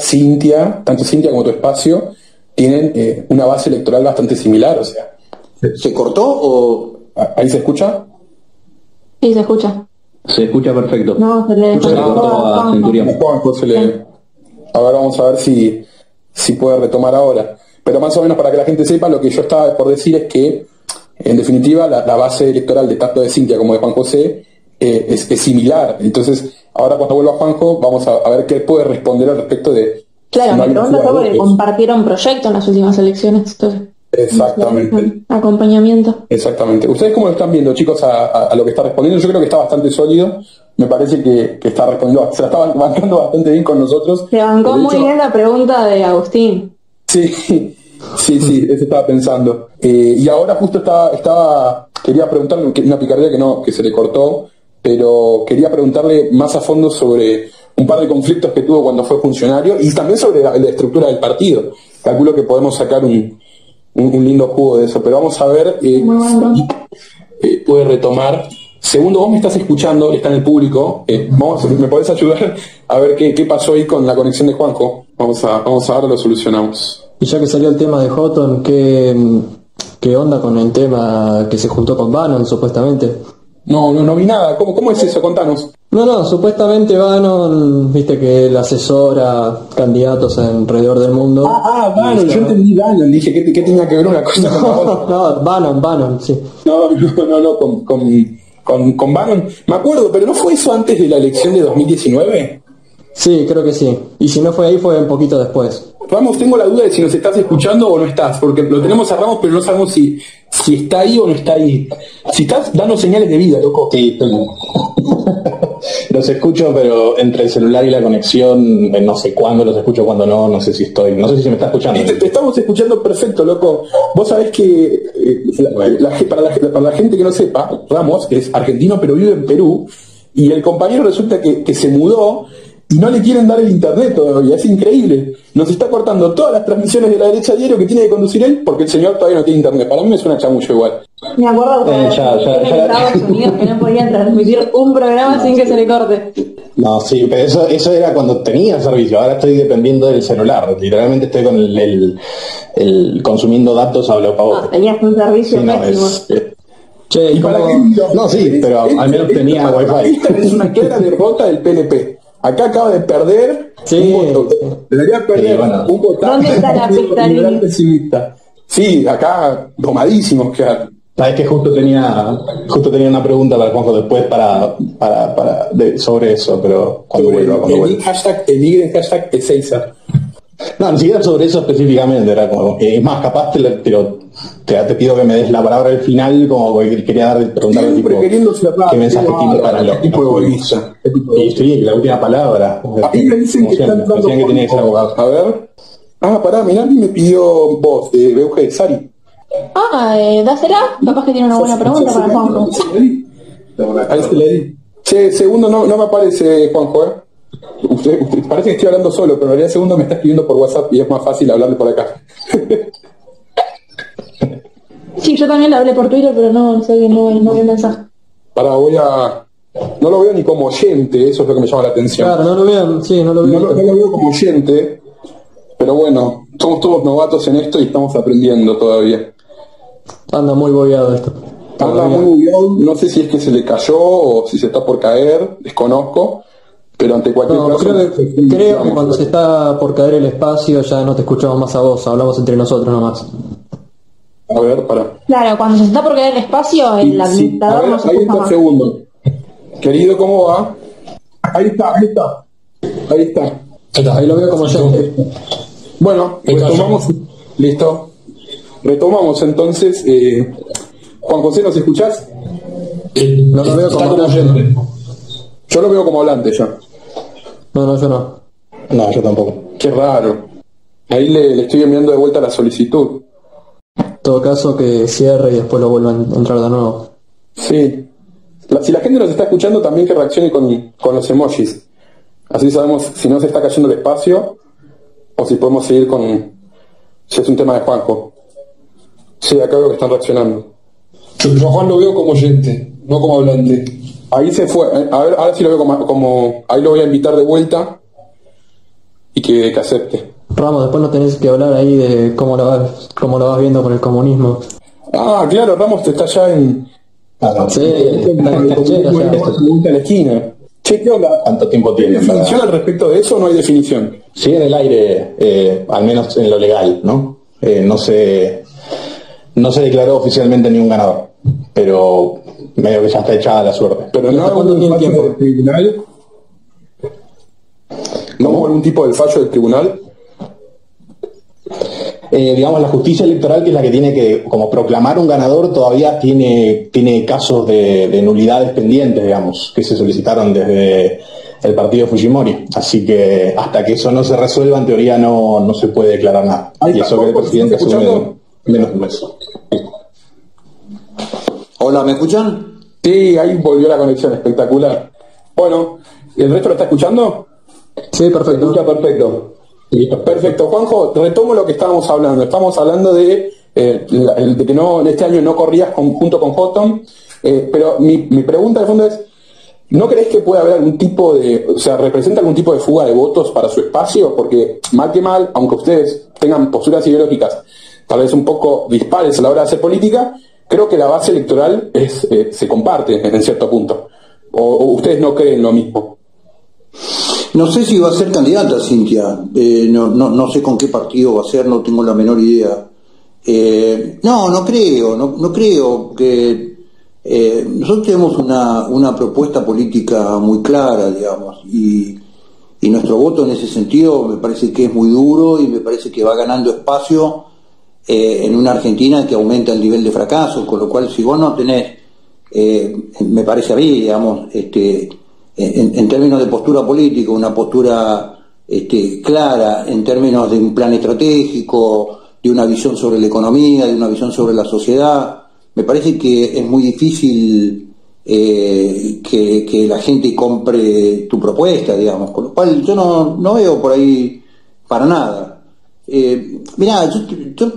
tanto Cynthia como tu espacio, tienen una base electoral bastante similar, o sea. ¿Se cortó o...? ¿Ahí se escucha? Sí, se escucha. Se escucha perfecto. No, se le cortó a Centurión. A ver, vamos a ver si puede retomar ahora. Pero más o menos para que la gente sepa, lo que yo estaba por decir es que, en definitiva, la base electoral de tanto de Cynthia como de Juan José es similar. Entonces, ahora cuando vuelva Juanjo, vamos a ver qué puede responder al respecto de... Claro, me pregunto porque compartieron proyecto en las últimas elecciones. Entonces, exactamente. Acompañamiento. Exactamente. ¿Ustedes cómo lo están viendo, chicos, a lo que está respondiendo? Yo creo que está bastante sólido. Me parece que está respondiendo, se la está bancando bastante bien con nosotros. Se bancó muy bien la pregunta de Agustín. Sí, eso estaba pensando. Y ahora justo quería preguntarle una picardía que se le cortó, pero quería preguntarle más a fondo sobre un par de conflictos que tuvo cuando fue funcionario y también sobre la estructura del partido. Calculo que podemos sacar un lindo jugo de eso, pero vamos a ver si puede retomar. Segundo, vos me estás escuchando, está en el público, ¿me podés ayudar a ver qué pasó ahí con la conexión de Juanjo? Vamos a ver, lo solucionamos. Y ya que salió el tema de Houghton, ¿qué onda con el tema que se juntó con Bannon, supuestamente? No vi nada. ¿Cómo es eso? Contanos. No, supuestamente Bannon, viste que él asesora candidatos alrededor del mundo. Bannon, yo entendí Bannon, dije, ¿qué tenía que ver una cosa con la otra? No, Bannon, sí. No, con Bannon. Me acuerdo, pero ¿no fue eso antes de la elección de 2019? Sí, creo que sí. Y si no fue ahí, fue un poquito después. Ramos, tengo la duda de si nos estás escuchando o no estás, porque lo tenemos a Ramos, pero no sabemos si está ahí o no está ahí. Si estás, danos señales de vida, loco. Sí, estoy... Los escucho, pero entre el celular y la conexión, no sé cuándo los escucho, cuándo no sé si se me está escuchando. Te estamos escuchando perfecto, loco. Vos sabés que, para la gente que no sepa, Ramos es argentino, pero vive en Perú, y el compañero resulta que se mudó, y no le quieren dar el internet todavía, es increíble. Nos está cortando todas las transmisiones de la derecha diario que tiene que conducir él porque el señor todavía no tiene internet. Para mí me suena chamullo igual. Me acuerdo que en Estados Unidos que no podían transmitir un programa sin que se le corte. No, sí, pero eso era cuando tenía servicio. Ahora estoy dependiendo del celular. Literalmente estoy con consumiendo datos a lo pavote. Tenías un servicio Sí, no, pésimo. Che, ¿y ¿Para cómo- qué? No, sí, pero al menos tenía wifi. Esta es una clara derrota del PNP. Acá acaba de perder Sí. un voto. Debería perder Sí, bueno. un voto. ¿Dónde está la pista, liberal Lili? pesimista. Sí, acá domadísimos quedaron. Sabes que justo tenía una pregunta para Juanjo después sobre eso, pero cuando vuelva. El hashtag Ezeiza. No, ni siquiera sobre eso específicamente, era como que, es más, capaz te pido que me des la palabra al final, como que quería preguntarle tipo, Siempre queriendo cerrar. qué mensaje tiene para los tipo de bolilla. Y sí, la última palabra. Ahí me dicen que están dando Decían que tenía que ser abogado. A ver. Pará, mirá, me pidió voz de BUG, Sari. Dásela, capaz que tiene una buena pregunta para Juanjo. Ahí se le di. Che, segundo no me aparece, Juanjo, Usted parece que estoy hablando solo, pero en realidad segundo me está escribiendo por WhatsApp y es más fácil hablarle por acá. Sí, yo también le hablé por Twitter, pero no sé que no vi el mensaje. No lo veo ni como oyente, eso es lo que me llama la atención. Claro, no lo vean, sí, no lo No vean. lo veo como oyente, pero bueno, somos todos novatos en esto y estamos aprendiendo todavía. Anda muy bobeado esto. Anda muy bien, no sé si es que se le cayó o si se está por caer, desconozco, pero ante cualquier No, caso... creo que cuando se está por caer el espacio ya no te escuchamos más a vos, hablamos entre nosotros nomás. A ver, para. Claro, cuando se está por caer el espacio, el administrador no se ahí escucha está el más. segundo. Querido, ¿cómo va? Ahí está. Ahí lo veo como oyente. Bueno, retomamos. Listo. Retomamos entonces. Juan José, ¿nos escuchás? No lo veo como oyente. Yo lo veo como hablante ya. No, yo no. No, yo tampoco. Qué raro. Ahí le estoy enviando de vuelta la solicitud. En todo caso que cierre y después lo vuelvan a entrar de nuevo. Sí. Si la gente nos está escuchando, también que reaccione con los emojis. Así sabemos si no se está cayendo el espacio o si podemos seguir si es un tema de Juanjo. Sí, acá veo que están reaccionando. Yo a Juan lo veo como oyente, no como hablante. Ahí se fue. A ver, ahora sí lo veo como ahí lo voy a invitar de vuelta y que acepte. Ramos, después no tenés que hablar ahí de cómo lo vas viendo con el comunismo. Ah, claro, Ramos está allá en... Sí, está en canchera ya. en la esquina. Che, ¿qué onda? ¿Cuánto tiempo ¿Hay tiene? definición al respecto de eso o no hay definición? Sigue en el aire, al menos en lo legal, ¿no? No se declaró oficialmente ni un ganador, pero medio que ya está echada la suerte. Pero no ¿Hasta hubo cuándo un tiene fallo tiempo? del tribunal. ¿No hubo algún tipo del fallo del tribunal? Digamos, la justicia electoral, que es la que tiene que como proclamar un ganador, todavía tiene casos de nulidades pendientes, digamos, que se solicitaron desde el partido Fujimori. Así que hasta que eso no se resuelva, en teoría no se puede declarar nada. Ahí Y está, eso que el ¿estás presidente asume escuchando? en menos de un mes. Hola, ¿me escuchan? Sí, ahí volvió la conexión, espectacular. Bueno, ¿el resto lo está escuchando? Sí, perfecto. Escucha perfecto. Listo. Perfecto, Juanjo, retomo lo que estábamos hablando. Estamos hablando de que no, este año no corrías junto con Houghton, pero mi pregunta de fondo es, ¿no crees que puede haber algún tipo representa algún tipo de fuga de votos para su espacio? Porque mal que mal, aunque ustedes tengan posturas ideológicas tal vez un poco dispares a la hora de hacer política, creo que la base electoral se comparte en cierto punto. ¿O ustedes no creen lo mismo? No sé si va a ser candidata, Cintia. No sé con qué partido va a ser, no tengo la menor idea. No creo que nosotros tenemos una propuesta política muy clara, digamos, y nuestro voto en ese sentido me parece que es muy duro y me parece que va ganando espacio en una Argentina que aumenta el nivel de fracaso, con lo cual si vos no tenés, me parece a mí, digamos, en términos de postura política, una postura clara, en términos de un plan estratégico, de una visión sobre la economía, de una visión sobre la sociedad, me parece que es muy difícil que la gente compre tu propuesta, digamos, con lo cual yo no veo por ahí para nada. Mirá, yo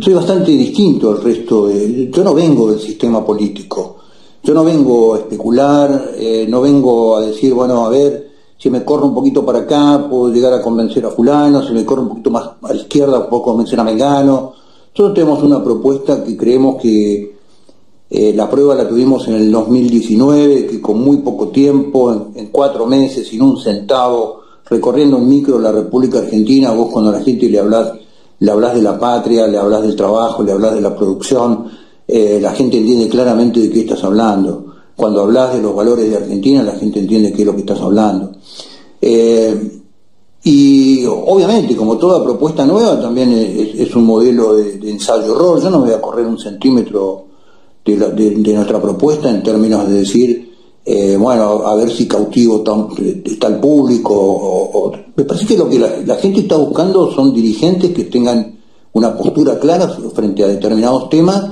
soy bastante distinto al resto, yo no vengo del sistema político. Yo no vengo a especular, no vengo a decir, bueno, a ver si me corro un poquito para acá puedo llegar a convencer a fulano, si me corro un poquito más a la izquierda puedo convencer a Mengano. Nosotros tenemos una propuesta que creemos que la prueba la tuvimos en el 2019, que con muy poco tiempo, en 4 meses, sin un centavo, recorriendo en micro la República Argentina, vos cuando a la gente le hablas de la patria, le hablas del trabajo, le hablas de la producción, la gente entiende claramente de qué estás hablando. Cuando hablas de los valores de Argentina, la gente entiende qué es lo que estás hablando. Y obviamente, como toda propuesta nueva, también es un modelo de ensayo-error. Yo no voy a correr un centímetro de nuestra propuesta en términos de decir, bueno, a ver si cautivo tal público. Me parece que lo que la gente está buscando son dirigentes que tengan una postura clara frente a determinados temas,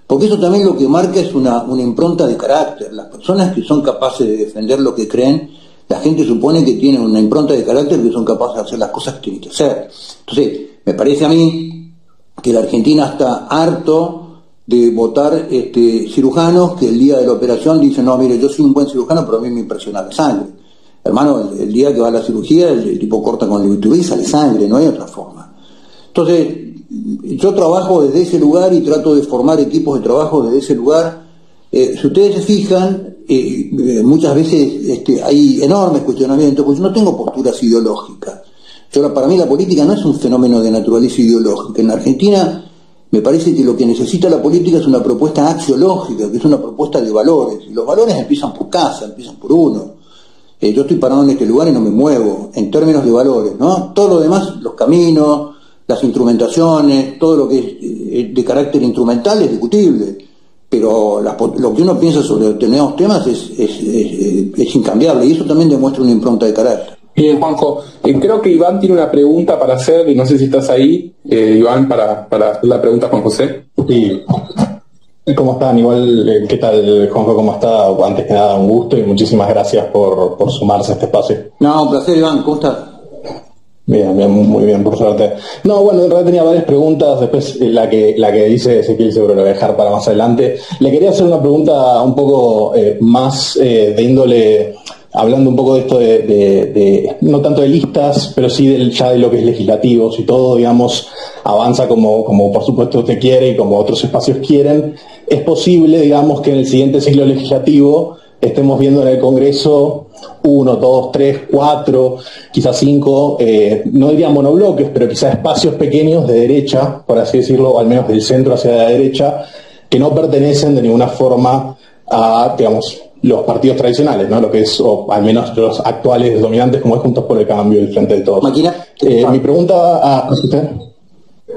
porque eso también lo que marca es una impronta de carácter. Las personas que son capaces de defender lo que creen, la gente supone que tienen una impronta de carácter, que son capaces de hacer las cosas que tienen que hacer. Entonces, me parece a mí que la Argentina está harto de votar cirujanos que el día de la operación dicen, no, mire, yo soy un buen cirujano, pero a mí me impresiona la sangre. Hermano, el día que va a la cirugía, el tipo corta con el bisturí y sale sangre, no hay otra forma. Entonces, yo trabajo desde ese lugar y trato de formar equipos de trabajo desde ese lugar. Si ustedes se fijan, muchas veces hay enormes cuestionamientos, porque yo no tengo posturas ideológicas. Para mí la política no es un fenómeno de naturaleza ideológica. En la Argentina me parece que lo que necesita la política es una propuesta axiológica, que es una propuesta de valores. Y los valores empiezan por casa, empiezan por uno. Yo estoy parado en este lugar y no me muevo, en términos de valores, ¿no? Todo lo demás, los caminos, las instrumentaciones, todo lo que es de carácter instrumental es discutible, pero lo que uno piensa sobre determinados temas es incambiable, y eso también demuestra una impronta de carácter. Bien, Juanjo, creo que Iván tiene una pregunta para hacer, y no sé si estás ahí, Iván, para hacer la pregunta a Juan José. Sí. ¿Cómo están? Igual, ¿qué tal, Juanjo? ¿Cómo está? Antes que nada, un gusto y muchísimas gracias por sumarse a este espacio. No, un placer, Iván, ¿cómo estás? Bien, muy bien, por suerte. No, bueno, en realidad tenía varias preguntas, después la que dice Ezequiel seguro lo voy a dejar para más adelante. Le quería hacer una pregunta un poco más de índole, hablando un poco de esto de no tanto de listas, pero sí ya de lo que es legislativo, si todo, digamos, avanza como por supuesto usted quiere y como otros espacios quieren, es posible, digamos, que en el siguiente ciclo legislativo estemos viendo en el Congreso 1, 2, 3, 4, quizás 5, no diría monobloques, pero quizás espacios pequeños de derecha, por así decirlo, o al menos del centro hacia la derecha, que no pertenecen de ninguna forma a, digamos, los partidos tradicionales, ¿no? Lo que es, o al menos los actuales dominantes, como es Juntos por el Cambio y el Frente de Todos. Mi pregunta a usted.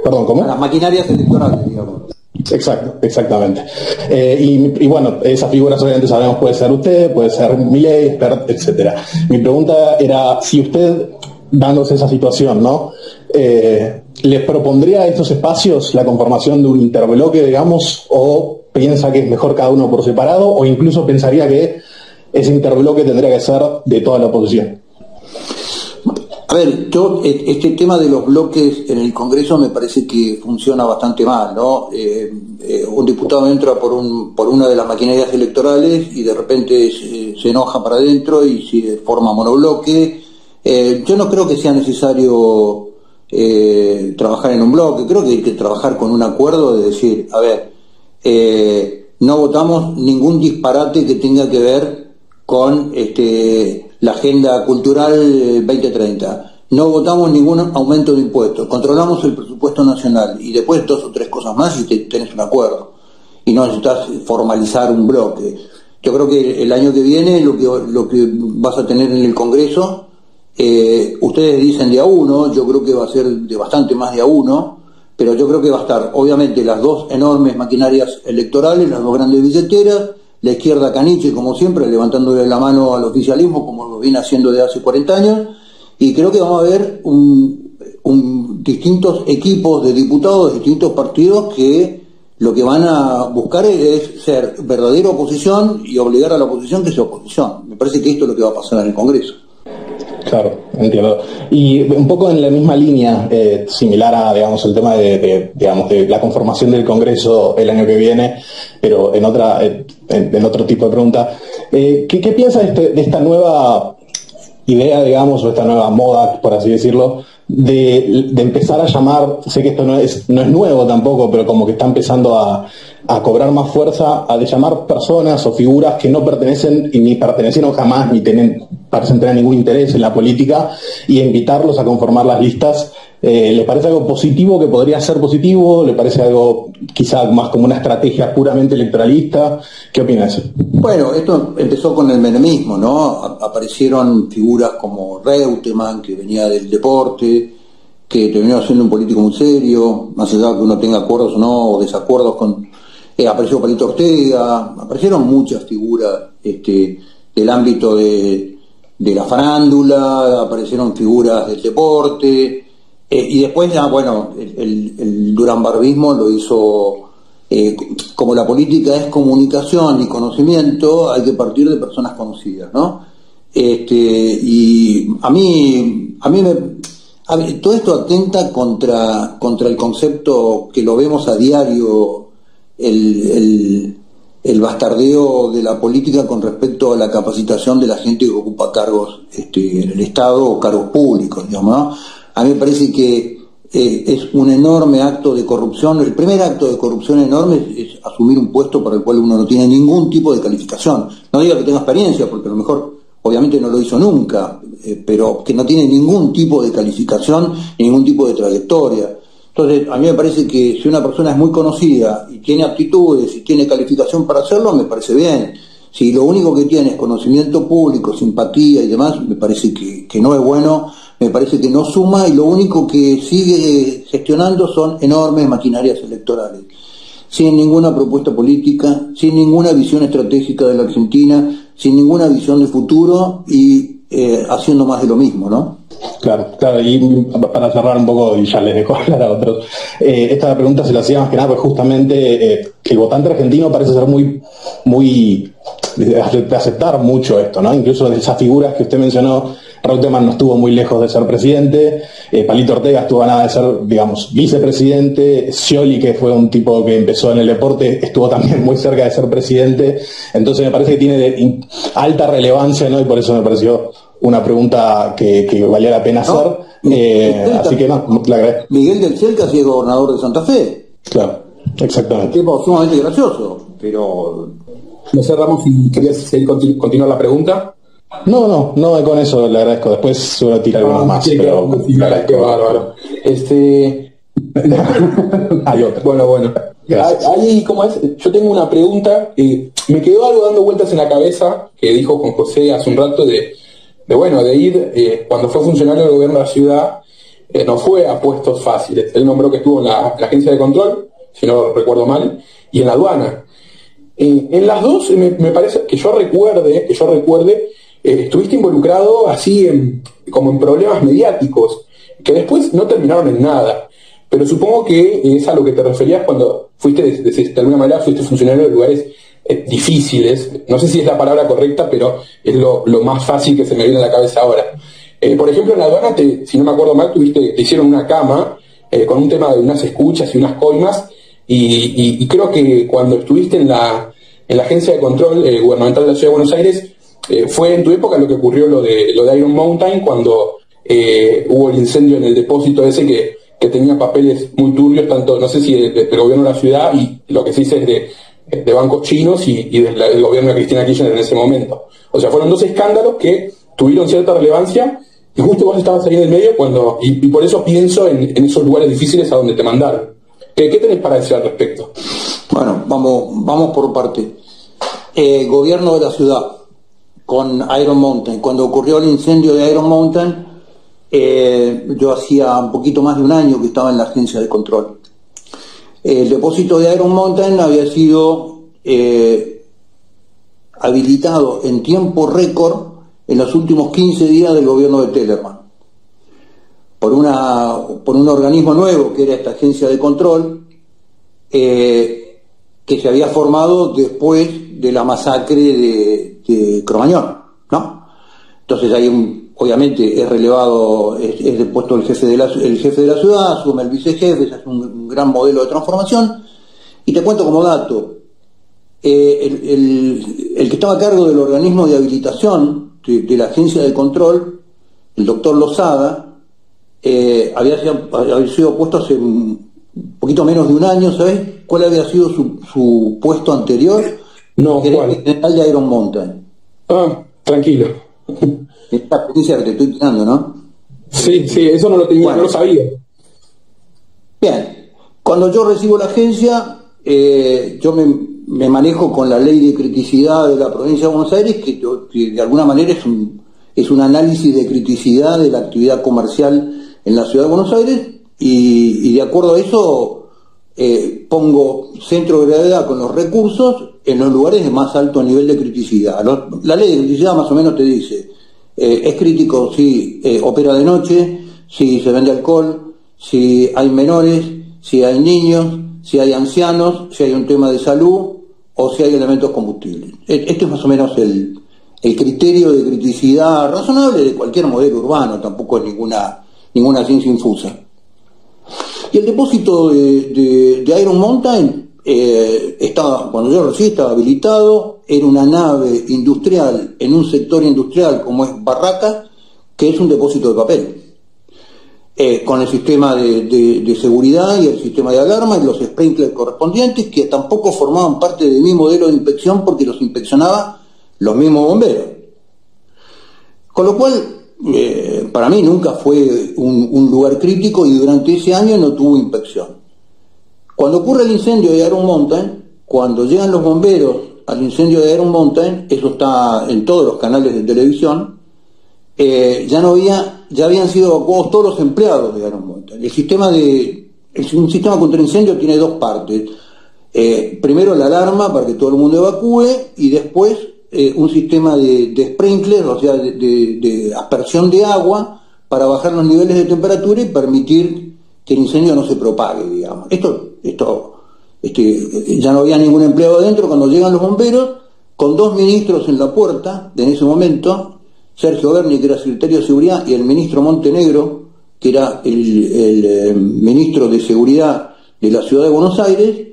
Perdón, ¿cómo? A las maquinarias electorales, digamos. Exacto, exactamente. Y bueno, esas figuras obviamente sabemos, puede ser usted, puede ser Milei, Expert, etcétera. Mi pregunta era si usted, dándose esa situación, ¿no? ¿Les propondría a estos espacios la conformación de un interbloque, digamos, o piensa que es mejor cada uno por separado, o incluso pensaría que ese interbloque tendría que ser de toda la oposición? A ver, este tema de los bloques en el Congreso me parece que funciona bastante mal, ¿no? Un diputado entra por una de las maquinarias electorales y de repente se enoja para adentro y se forma monobloque. Yo no creo que sea necesario trabajar en un bloque, creo que hay que trabajar con un acuerdo de decir, a ver, no votamos ningún disparate que tenga que ver con la agenda cultural 2030. No votamos ningún aumento de impuestos. Controlamos el presupuesto nacional y después 2 o 3 cosas más y tenés un acuerdo. Y no necesitas formalizar un bloque. Yo creo que el año que viene lo que vas a tener en el Congreso, ustedes dicen de a uno, yo creo que va a ser de bastante más de a uno, pero yo creo que va a estar obviamente las 2 enormes maquinarias electorales, las 2 grandes billeteras, la izquierda caniche, como siempre, levantándole la mano al oficialismo, como lo viene haciendo desde hace 40 años, y creo que vamos a ver distintos equipos de diputados de distintos partidos que lo que van a buscar es ser verdadera oposición y obligar a la oposición que sea oposición. Me parece que esto es lo que va a pasar en el Congreso. Claro, entiendo. Y un poco en la misma línea, similar a, digamos, el tema de la conformación del Congreso el año que viene, pero en otro tipo de pregunta. ¿Qué piensa de esta nueva idea, digamos, o esta nueva moda, por así decirlo, de empezar a llamar, sé que esto no es nuevo tampoco, pero como que está empezando a cobrar más fuerza, de llamar personas o figuras que no pertenecen y ni pertenecieron jamás ni parecen tener ningún interés en la política, y invitarlos a conformar las listas. ¿Les parece algo positivo, que podría ser positivo? ¿Le parece algo quizá más como una estrategia puramente electoralista? ¿Qué opinas? Bueno, esto empezó con el menemismo, ¿no? Aparecieron figuras como Reutemann, que venía del deporte, que terminó siendo un político muy serio, más allá de que uno tenga acuerdos o no, o desacuerdos con... apareció Palito Ortega, aparecieron muchas figuras del ámbito de la farándula, aparecieron figuras del deporte, y después ya, bueno, el duranbarbismo lo hizo... como la política es comunicación y conocimiento, hay que partir de personas conocidas, ¿no? Y a mí todo esto atenta contra el concepto que lo vemos a diario, el bastardeo de la política con respecto a la capacitación de la gente que ocupa cargos en el Estado o cargos públicos, digamos, ¿no? A mí me parece que es un enorme acto de corrupción. El primer acto de corrupción enorme es asumir un puesto para el cual uno no tiene ningún tipo de calificación. No diga que tenga experiencia, porque a lo mejor obviamente no lo hizo nunca, pero que no tiene ningún tipo de calificación, ningún tipo de trayectoria. Entonces, a mí me parece que si una persona es muy conocida y tiene aptitudes y tiene calificación para hacerlo, me parece bien. Si lo único que tiene es conocimiento público, simpatía y demás, me parece que no es bueno, me parece que no suma, y lo único que sigue gestionando son enormes maquinarias electorales, sin ninguna propuesta política, sin ninguna visión estratégica de la Argentina, sin ninguna visión de futuro, y haciendo más de lo mismo, ¿no? Claro, y para cerrar un poco, y ya les dejo hablar a otros, esta pregunta se la hacía más que nada, pues justamente el votante argentino parece ser muy de aceptar mucho esto, ¿no? Incluso de esas figuras que usted mencionó, Reutemann no estuvo muy lejos de ser presidente, Palito Ortega estuvo a nada de ser, digamos, vicepresidente, Scioli, que fue un tipo que empezó en el deporte, estuvo también muy cerca de ser presidente. Entonces me parece que tiene alta relevancia, ¿no? Y por eso me pareció una pregunta que valía la pena hacer. Así que no, le agradezco. Miguel del Cel, que ha sido gobernador de Santa Fe. Claro, exactamente. Tipo sumamente gracioso, pero... No sé, Ramos, si querías seguir continuar la pregunta. No, con eso le agradezco. Después suelo tirar algunos más. Pero qué bárbaro. Hay otra. Bueno. Ahí, ¿cómo es? Yo tengo una pregunta. Me quedó algo dando vueltas en la cabeza que dijo Juan José hace un rato de ir, cuando fue funcionario del gobierno de la ciudad, no fue a puestos fáciles. Él nombró que estuvo en la agencia de control, si no recuerdo mal, y en la aduana. En las dos, me parece que yo recuerde, estuviste involucrado así como en problemas mediáticos, que después no terminaron en nada. Pero supongo que es a lo que te referías cuando fuiste, de alguna manera, fuiste funcionario de lugares difíciles. No sé si es la palabra correcta, pero es lo más fácil que se me viene a la cabeza ahora. Por ejemplo, en la aduana, si no me acuerdo mal, te hicieron una cama con un tema de unas escuchas y unas coimas, y creo que cuando estuviste en la agencia de control gubernamental de la Ciudad de Buenos Aires, fue en tu época lo que ocurrió lo de Iron Mountain, cuando hubo el incendio en el depósito ese que tenía papeles muy turbios, tanto, no sé si del gobierno de la ciudad, y lo que se dice es de bancos chinos y del gobierno de Cristina Kirchner en ese momento. O sea, fueron dos escándalos que tuvieron cierta relevancia, y justo vos estabas ahí en el medio y por eso pienso en esos lugares difíciles a donde te mandaron. ¿Qué tenés para decir al respecto? Bueno, vamos por parte. Gobierno de la ciudad con Iron Mountain. Cuando ocurrió el incendio de Iron Mountain, yo hacía un poquito más de un año que estaba en la agencia de control. El depósito de Iron Mountain había sido habilitado en tiempo récord en los últimos 15 días del gobierno de Tellerman por un organismo nuevo que era esta agencia de control, que se había formado después de la masacre de Cromañón, ¿no? Entonces obviamente es relevado, es depuesto el jefe de la ciudad, asume el vicejefe, es un gran modelo de transformación. Y te cuento como dato, el que estaba a cargo del organismo de habilitación de la agencia de control el doctor Lozada, había sido puesto hace un poquito menos de un año. ¿Sabes cuál había sido su puesto anterior? No, Gerente ¿cuál? general de Iron Mountain. Ah, tranquilo. Esta experiencia que te estoy tirando, ¿no? Sí, eso no lo tenía, Bueno. no lo sabía. Bien, cuando yo recibo la agencia, yo me manejo con la ley de criticidad de la provincia de Buenos Aires, que de alguna manera es un análisis de criticidad de la actividad comercial en la ciudad de Buenos Aires, y de acuerdo a eso pongo centro de gravedad con los recursos en los lugares de más alto nivel de criticidad. La ley de criticidad más o menos te dice, es crítico si opera de noche, si se vende alcohol, si hay menores, si hay niños, si hay ancianos, si hay un tema de salud o si hay elementos combustibles. Este es más o menos el criterio de criticidad razonable de cualquier modelo urbano, tampoco es ninguna ciencia infusa. Y el depósito de Iron Mountain cuando yo recién estaba habilitado, era una nave industrial en un sector industrial como es Barracas, que es un depósito de papel. Con el sistema de seguridad y el sistema de alarma y los sprinklers correspondientes, que tampoco formaban parte de mi modelo de inspección porque los inspeccionaba los mismos bomberos. Con lo cual, para mí nunca fue un lugar crítico y durante ese año no tuvo inspección. Cuando ocurre el incendio de Iron Mountain, cuando llegan los bomberos al incendio de Iron Mountain, eso está en todos los canales de televisión, ya habían sido evacuados todos los empleados de Iron Mountain. Un sistema contra incendio tiene dos partes. Primero la alarma para que todo el mundo evacúe y después un sistema de sprinklers, o sea, de aspersión de agua para bajar los niveles de temperatura y permitir que el incendio no se propague, digamos. Ya no había ningún empleado adentro cuando llegan los bomberos, con dos ministros en la puerta en ese momento, Sergio Berni, que era secretario de Seguridad, y el ministro Montenegro, que era el ministro de Seguridad de la Ciudad de Buenos Aires.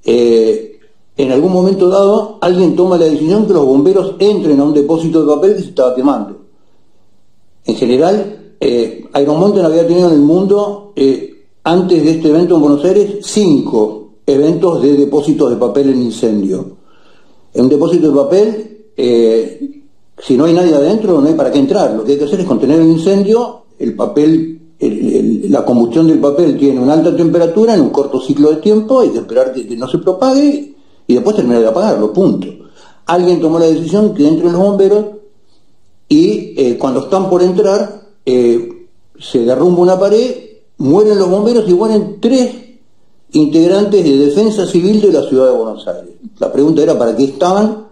En algún momento dado, alguien toma la decisión que los bomberos entren a un depósito de papel que se estaba quemando. En general, Iron Mountain había tenido en el mundo, antes de este evento en Buenos Aires, 5 eventos de depósitos de papel en incendio. En un depósito de papel, si no hay nadie adentro, no hay para qué entrar. Lo que hay que hacer es contener el incendio. El papel, la combustión del papel tiene una alta temperatura en un corto ciclo de tiempo, hay que esperar que no se propague y después terminar de apagarlo, punto. Alguien tomó la decisión que entren los bomberos y cuando están por entrar, se derrumba una pared, mueren los bomberos y mueren 3 integrantes de Defensa Civil de la Ciudad de Buenos Aires. La pregunta era ¿para qué estaban?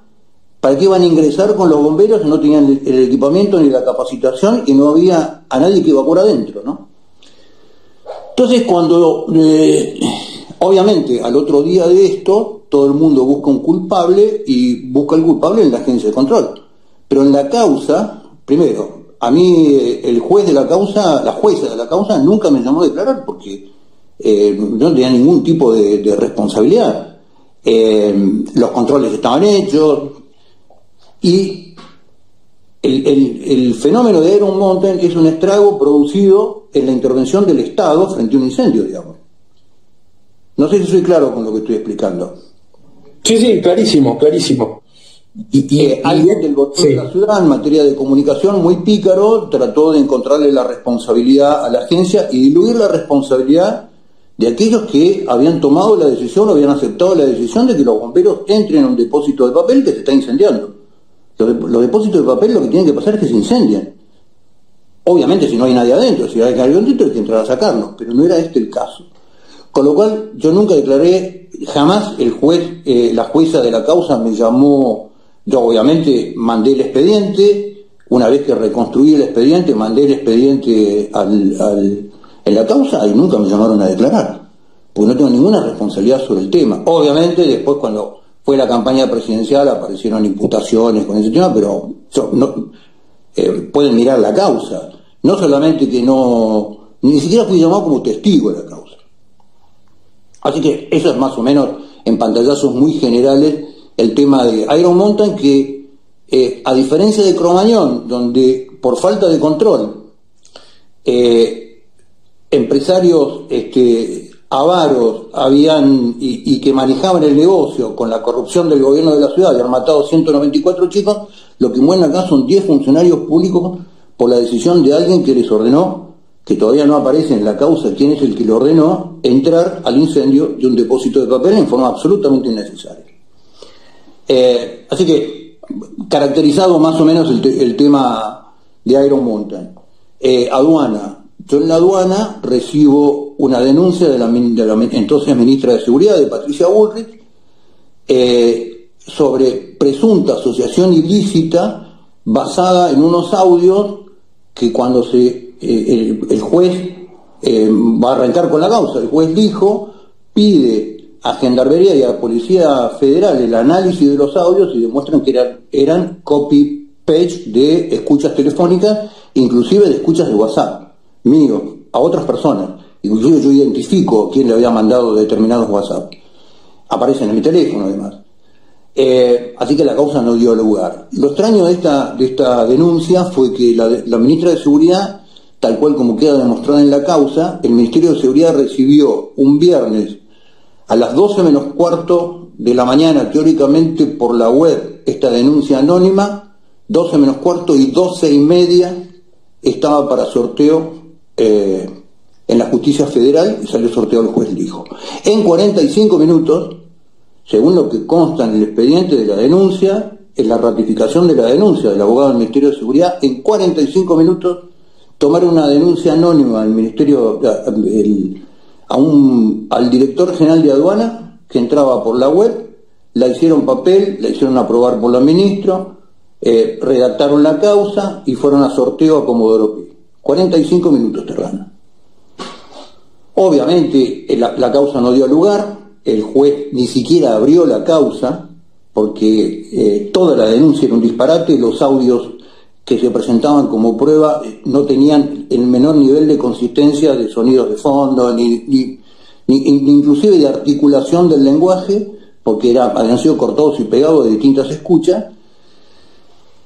¿Para qué iban a ingresar con los bomberos? No tenían el equipamiento ni la capacitación y no había a nadie que evacuara adentro, ¿no? Entonces, cuando, obviamente, al otro día de esto, todo el mundo busca un culpable y busca el culpable en la agencia de control. Pero en la causa, primero, a mí el juez de la causa, la jueza de la causa, nunca me llamó a declarar porque no tenía ningún tipo de responsabilidad. Los controles estaban hechos. Y el fenómeno de Iron Mountain es un estrago producido en la intervención del Estado frente a un incendio, digamos. No sé si soy claro con lo que estoy explicando. Sí, clarísimo. Alguien del gobierno de la ciudad, en materia de comunicación, muy pícaro, trató de encontrarle la responsabilidad a la agencia y diluir la responsabilidad de aquellos que habían tomado la decisión o habían aceptado la decisión de que los bomberos entren a un depósito de papel que se está incendiando. Los depósitos de papel lo que tienen que pasar es que se incendian. Obviamente si no hay nadie adentro, si hay alguien adentro hay que entrar a sacarlos, pero no era este el caso. Con lo cual yo nunca declaré, jamás el juez, la jueza de la causa me llamó, yo obviamente mandé el expediente, una vez que reconstruí el expediente, mandé el expediente en la causa y nunca me llamaron a declarar, porque no tengo ninguna responsabilidad sobre el tema. Obviamente después cuando fue la campaña presidencial aparecieron imputaciones con ese tema, pero pueden mirar la causa. No solamente que ni siquiera fui llamado como testigo de la causa. Así que eso es más o menos en pantallazos muy generales el tema de Iron Mountain, que a diferencia de Cromañón, donde por falta de control empresarios avaros y que manejaban el negocio con la corrupción del gobierno de la ciudad, habían matado 194 chicos, lo que mueren acá son 10 funcionarios públicos por la decisión de alguien que les ordenó, que todavía no aparece en la causa quién es el que le ordenó, entrar al incendio de un depósito de papel en forma absolutamente innecesaria. Así que, caracterizado más o menos el tema de Iron Mountain. Aduana. Yo en la aduana recibo una denuncia de la entonces ministra de Seguridad, de Patricia Bullrich, sobre presunta asociación ilícita basada en unos audios que cuando el juez va a arrancar con la causa, el juez dijo, pide a Gendarmería y a Policía Federal el análisis de los audios y demuestran que eran copy-paste de escuchas telefónicas, inclusive de escuchas de WhatsApp mío a otras personas. Inclusive yo identifico quién le había mandado determinados WhatsApp. Aparecen en mi teléfono además. Así que la causa no dio lugar. Lo extraño de esta denuncia fue que la ministra de Seguridad, tal cual como queda demostrada en la causa, el Ministerio de Seguridad recibió un viernes a las 12 menos cuarto de la mañana, teóricamente por la web, esta denuncia anónima, 12 menos cuarto y 12:30 estaba para sorteo en la justicia federal y salió sorteado el juez Lijo. En 45 minutos, según lo que consta en el expediente de la denuncia, en la ratificación de la denuncia del abogado del Ministerio de Seguridad, en 45 minutos tomaron una denuncia anónima al Ministerio, al director general de aduana que entraba por la web, la hicieron papel, la hicieron aprobar por la ministra, redactaron la causa y fueron a sorteo a Comodoro Pi. 45 minutos Terrana. Obviamente la causa no dio lugar, el juez ni siquiera abrió la causa porque toda la denuncia era un disparate, los audios que se presentaban como prueba no tenían el menor nivel de consistencia de sonidos de fondo, ni inclusive de articulación del lenguaje, porque habían sido cortados y pegados de distintas escuchas.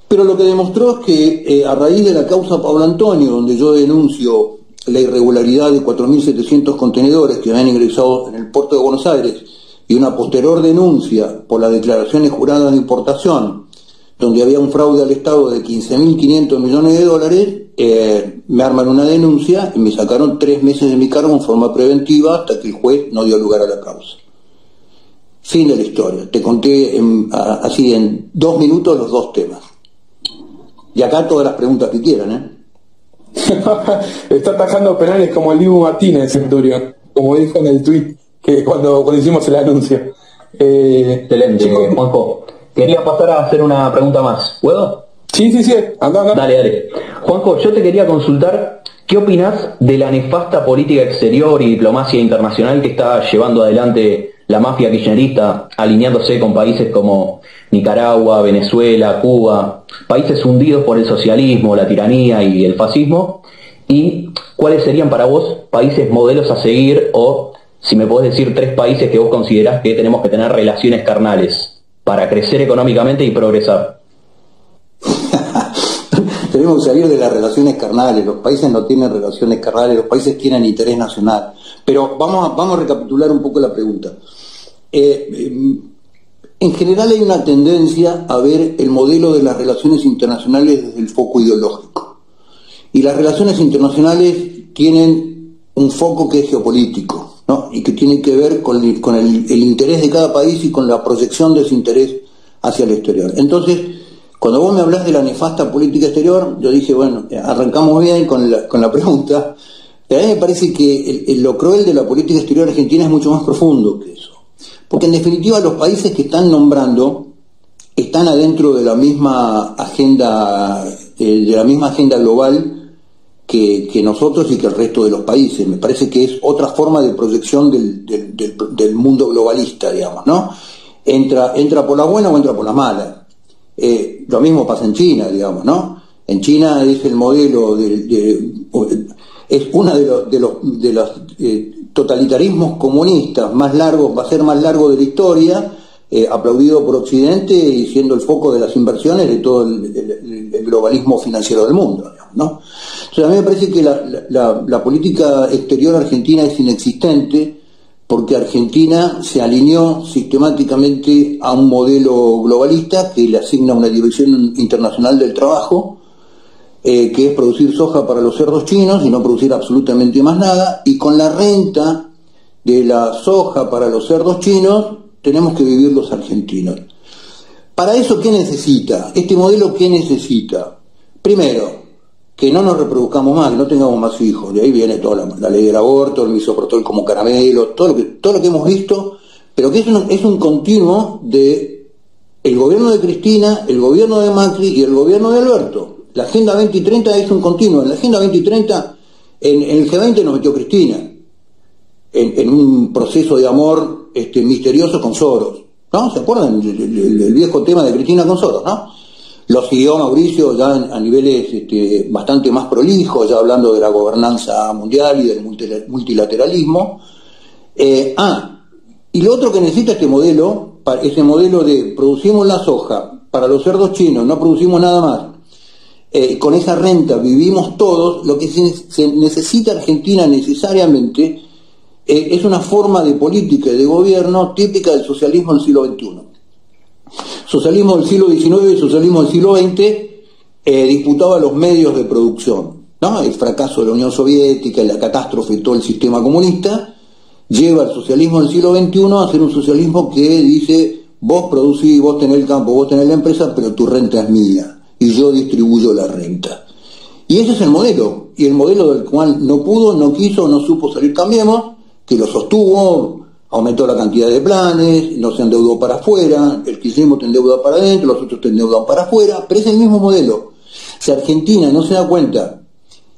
Pero lo que demostró es que a raíz de la causa Pablo Antonio, donde yo denuncio la irregularidad de 4.700 contenedores que habían ingresado en el puerto de Buenos Aires y una posterior denuncia por las declaraciones juradas de importación, donde había un fraude al Estado de 15.500 millones de dólares, me arman una denuncia y me sacaron 3 meses de mi cargo en forma preventiva hasta que el juez no dio lugar a la causa. Fin de la historia. Te conté así en 2 minutos los 2 temas. Y acá todas las preguntas que quieran, Está atajando penales como el Dibu Martínez, Centurión, como dijo en el tweet que cuando hicimos el anuncio. Excelente, Juanjo. Quería pasar a hacer una pregunta más. ¿Puedo? Sí. Anda. Dale. Juanjo, yo te quería consultar, ¿qué opinás de la nefasta política exterior y diplomacia internacional que está llevando adelante la mafia kirchnerista, alineándose con países como Nicaragua, Venezuela, Cuba, países hundidos por el socialismo, la tiranía y el fascismo? ¿Y cuáles serían para vos países modelos a seguir, o si me podés decir 3 países que vos considerás que tenemos que tener relaciones carnales para crecer económicamente y progresar? Tenemos que salir de las relaciones carnales. Los países no tienen relaciones carnales, los países tienen interés nacional. Pero vamos a recapitular un poco la pregunta. En general hay una tendencia a ver el modelo de las relaciones internacionales desde el foco ideológico. Y las relaciones internacionales tienen un foco que es geopolítico, ¿no? Y que tiene que ver con el interés de cada país y con la proyección de ese interés hacia el exterior. Entonces, cuando vos me hablás de la nefasta política exterior, yo dije, bueno, arrancamos bien con la pregunta, pero a mí me parece que lo cruel de la política exterior argentina es mucho más profundo que eso. Porque en definitiva los países que están nombrando están adentro de la misma agenda global que nosotros y que el resto de los países. Me parece que es otra forma de proyección del mundo globalista, digamos, ¿no? Entra por la buena o entra por la mala. Lo mismo pasa en China, digamos, ¿no? En China es el modelo es uno de los totalitarismos comunistas más largos, va a ser más largo de la historia, aplaudido por Occidente y siendo el foco de las inversiones de todo el globalismo financiero del mundo, digamos, ¿no? O sea, a mí me parece que la política exterior argentina es inexistente porque Argentina se alineó sistemáticamente a un modelo globalista que le asigna una Dirección Internacional del Trabajo, que es producir soja para los cerdos chinos y no producir absolutamente más nada, y con la renta de la soja para los cerdos chinos tenemos que vivir los argentinos. Para eso, ¿qué necesita? Este modelo, ¿qué necesita? Primero, que no nos reproduzcamos más, que no tengamos más hijos. De ahí viene toda la ley del aborto, el misoprostol como caramelo, todo lo que hemos visto, pero que es un continuo de el gobierno de Cristina, el gobierno de Macri y el gobierno de Alberto. La Agenda 2030 es un continuo. En la Agenda 2030, en el G20 nos metió Cristina, en un proceso de amor misterioso con Soros, ¿no? ¿Se acuerdan del viejo tema de Cristina con Soros, no? Lo siguió Mauricio ya a niveles bastante más prolijos, ya hablando de la gobernanza mundial y del multilateralismo. Y lo otro que necesita este modelo de producimos la soja para los cerdos chinos, no producimos nada más, con esa renta vivimos todos, lo que se necesita Argentina necesariamente es una forma de política y de gobierno típica del socialismo del siglo XXI. Socialismo del siglo XIX y socialismo del siglo XX disputaba los medios de producción, ¿no? El fracaso de la Unión Soviética y la catástrofe de todo el sistema comunista lleva al socialismo del siglo XXI a ser un socialismo que dice: vos producís, vos tenés el campo, vos tenés la empresa, pero tu renta es mía y yo distribuyo la renta. Y ese es el modelo, y el modelo del cual no pudo, no quiso, no supo salir Cambiemos, que lo sostuvo, aumentó la cantidad de planes, no se endeudó para afuera, el kirchnerismo te endeuda para adentro, los otros te endeudan para afuera, pero es el mismo modelo. Si Argentina no se da cuenta,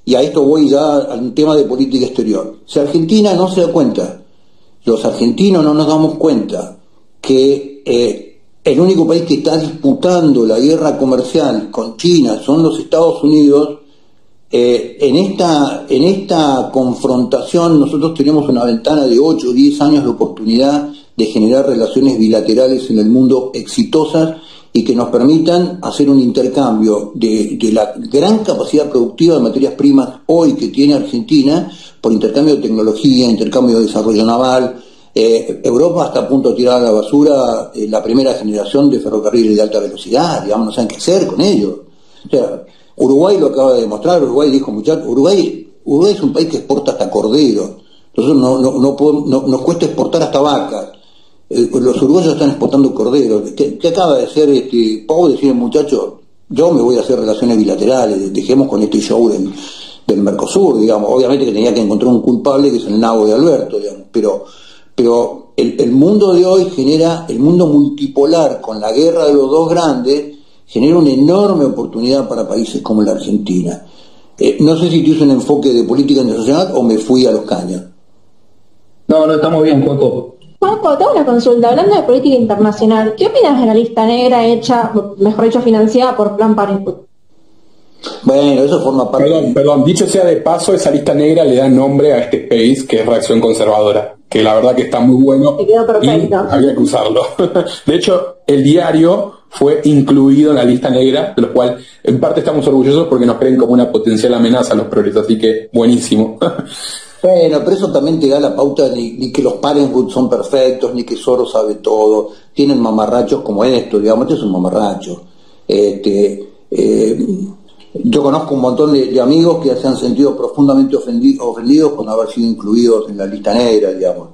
y a esto voy ya al tema de política exterior, si Argentina no se da cuenta, los argentinos no nos damos cuenta que el único país que está disputando la guerra comercial con China son los Estados Unidos, en esta confrontación nosotros tenemos una ventana de 8 o 10 años de oportunidad de generar relaciones bilaterales en el mundo exitosas y que nos permitan hacer un intercambio de la gran capacidad productiva de materias primas hoy que tiene Argentina por intercambio de tecnología, intercambio de desarrollo naval. Europa está a punto de tirar a la basura la primera generación de ferrocarriles de alta velocidad, digamos, no saben qué hacer con ellos. O sea, Uruguay lo acaba de demostrar. Uruguay dijo, muchachos, Uruguay es un país que exporta hasta corderos. Nosotros nos cuesta exportar hasta vacas. Los uruguayos están exportando corderos. ¿Qué acaba de ser Pau decir, muchachos, yo me voy a hacer relaciones bilaterales, dejemos con este show del Mercosur, digamos? Obviamente que tenía que encontrar un culpable, que es el nabo de Alberto, digamos, pero el mundo de hoy genera, el mundo multipolar con la guerra de los dos grandes, genera una enorme oportunidad para países como la Argentina. No sé si te hice un enfoque de política internacional o me fui a los caños. No, estamos bien, Juanjo. Juanjo, tengo una consulta. Hablando de política internacional, ¿qué opinas de la lista negra hecha, mejor dicho, financiada por Planned Parenthood? Bueno, eso forma parte... Perdón, dicho sea de paso, esa lista negra le da nombre a este space, que es Reacción Conservadora, que la verdad que está muy bueno. Te quedó perfecto. Y había que usarlo. De hecho, el diario fue incluido en la lista negra, de lo cual en parte estamos orgullosos porque nos creen como una potencial amenaza a los progresos, así que buenísimo. Bueno, pero eso también te da la pauta ni que los Parenthood son perfectos, ni que Soros sabe todo. Tienen mamarrachos como esto, digamos, este es un mamarracho. Yo conozco un montón de amigos que se han sentido profundamente ofendidos por no haber sido incluidos en la lista negra, digamos.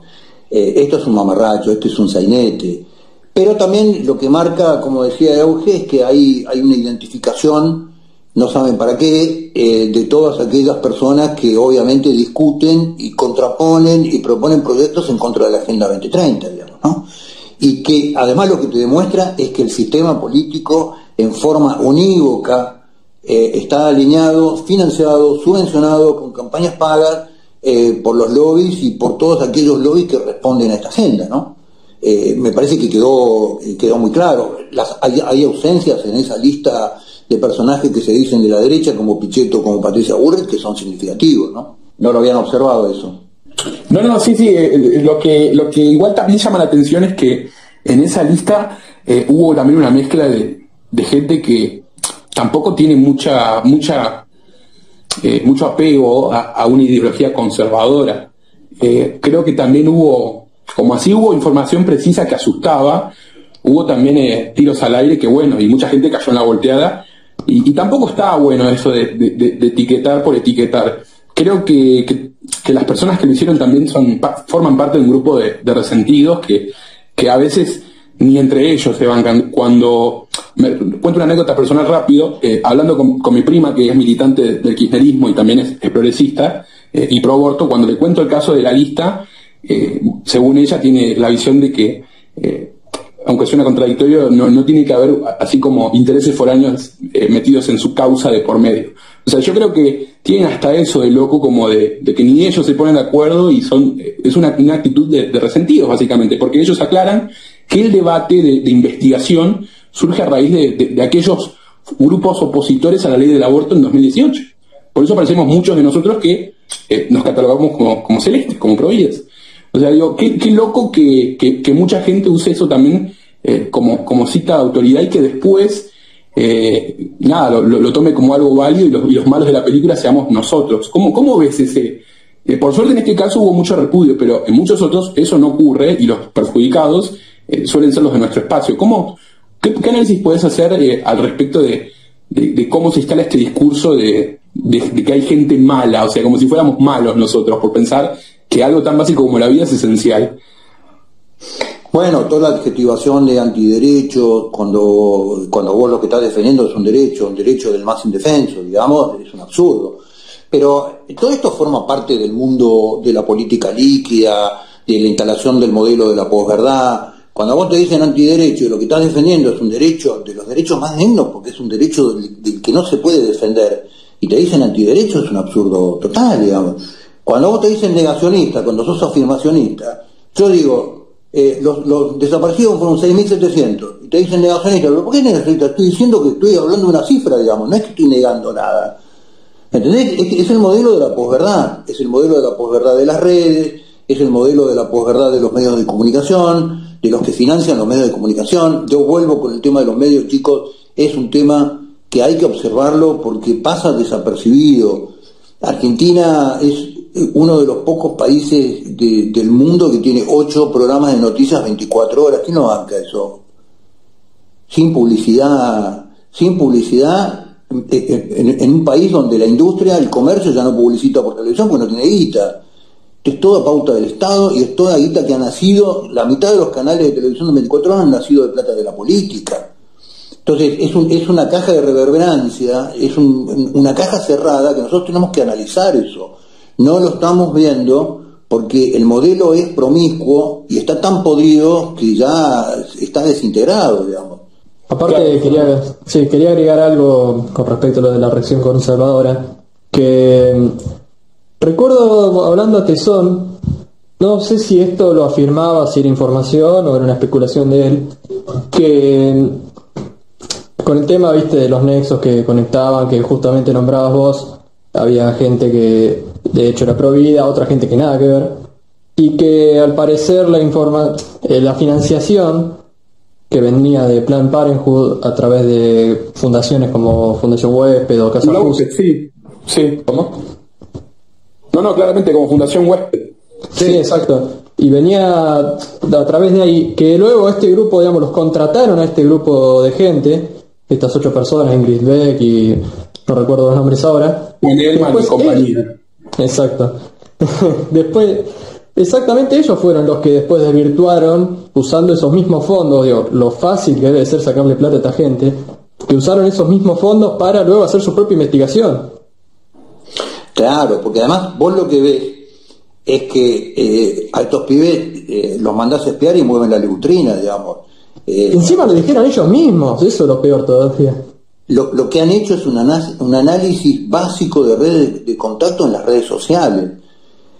Esto es un mamarracho, esto es un sainete. Pero también lo que marca, como decía Euge, es que hay una identificación, no saben para qué, de todas aquellas personas que obviamente discuten y contraponen y proponen proyectos en contra de la Agenda 2030, digamos, ¿no? Y que además lo que te demuestra es que el sistema político en forma unívoca está alineado, financiado, subvencionado con campañas pagas por los lobbies y por todos aquellos lobbies que responden a esta agenda, ¿no? Me parece que quedó muy claro. Hay ausencias en esa lista de personajes que se dicen de la derecha, como Pichetto, como Patricia Bullrich, que son significativos, ¿no? No lo habían observado eso. No, sí, lo que igual también llama la atención es que en esa lista hubo también una mezcla de gente que tampoco tiene mucha mucho apego a una ideología conservadora. Creo que también hubo, como así hubo información precisa que asustaba, hubo también tiros al aire que bueno, y mucha gente cayó en la volteada, y tampoco estaba bueno eso de etiquetar por etiquetar. Creo que las personas que lo hicieron también forman parte de un grupo de resentidos que a veces ni entre ellos se bancan. Cuando cuento una anécdota personal rápido, hablando con mi prima, que es militante del kirchnerismo y también es progresista y pro aborto, cuando le cuento el caso de la lista, según ella tiene la visión de que, aunque suena contradictorio, no tiene que haber así como intereses foráneos metidos en su causa de por medio. O sea, yo creo que tienen hasta eso de loco, como de que ni ellos se ponen de acuerdo, y es una actitud de resentidos, básicamente, porque ellos aclaran que el debate de investigación surge a raíz de aquellos grupos opositores a la ley del aborto en 2018. Por eso parecemos muchos de nosotros que nos catalogamos como celestes, como providas. O sea, digo, qué loco que mucha gente use eso también como cita de autoridad, y que después lo tome como algo válido, y los malos de la película seamos nosotros. ¿Cómo ves ese? Por suerte en este caso hubo mucho repudio, pero en muchos otros eso no ocurre, y los perjudicados suelen ser los de nuestro espacio. ¿Qué análisis puedes hacer al respecto de cómo se instala este discurso de que hay gente mala, o sea, como si fuéramos malos nosotros por pensar que algo tan básico como la vida es esencial? Bueno, toda la adjetivación de antiderechos, cuando vos lo que estás defendiendo es un derecho del más indefenso, digamos, es un absurdo. Pero todo esto forma parte del mundo de la política líquida, de la instalación del modelo de la posverdad. Cuando a vos te dicen antiderecho y lo que estás defendiendo es un derecho de los derechos más dignos, porque es un derecho del que no se puede defender, y te dicen antiderecho, es un absurdo total, digamos. Cuando vos te dicen negacionista, cuando sos afirmacionista, yo digo, los desaparecidos fueron 6.700, y te dicen negacionista, pero ¿por qué negacionista? Estoy diciendo que estoy hablando de una cifra, digamos, no es que estoy negando nada. ¿Entendés? Es el modelo de la posverdad, es el modelo de la posverdad de las redes, es el modelo de la posverdad de los medios de comunicación, de los que financian los medios de comunicación. Yo vuelvo con el tema de los medios, chicos, es un tema que hay que observarlo porque pasa desapercibido. Argentina es uno de los pocos países del mundo que tiene 8 programas de noticias 24 horas. ¿Quién no banca eso? Sin publicidad, en un país donde la industria, el comercio ya no publicita por televisión porque no tiene guita. Es toda pauta del Estado, y es toda guita que ha nacido, la mitad de los canales de televisión de 24 horas han nacido de plata de la política. Entonces es una caja de reverberancia, es una caja cerrada que nosotros tenemos que analizar eso. No lo estamos viendo porque el modelo es promiscuo y está tan podrido que ya está desintegrado, digamos. Aparte, quería agregar algo con respecto a lo de la reacción conservadora, que recuerdo hablando a Tezón, no sé si esto lo afirmaba, si era información o era una especulación de él, que con el tema, viste, de los nexos que conectaban, que justamente nombrabas vos, había gente que de hecho era pro vida, otra gente que nada que ver, y que al parecer la financiación que venía de Plan Parenthood a través de fundaciones como Fundación Huésped o Casa Justa. Sí. ¿Cómo? No, claramente como Fundación Huésped. Sí, exacto. Y venía a través de ahí, que luego este grupo, digamos, los contrataron a este grupo de gente, estas 8 personas, Ingrid Beck y no recuerdo los nombres ahora. Elman y compañía. Exacto. Después, exactamente ellos fueron los que después desvirtuaron, usando esos mismos fondos, digo, lo fácil que debe ser sacarle plata a esta gente, que usaron esos mismos fondos para luego hacer su propia investigación. Claro, porque además vos lo que ves es que a estos pibes los mandás a espiar y mueven la leutrina, digamos. Encima lo dijeron ellos mismos, eso es lo peor todavía. Lo que han hecho es un análisis básico de redes de contacto en las redes sociales.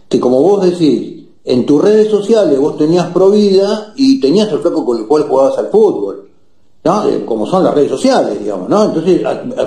Que como vos decís, en tus redes sociales vos tenías Provida y tenías el flaco con el cual jugabas al fútbol, ¿no? Como son las redes sociales, digamos, ¿no? Entonces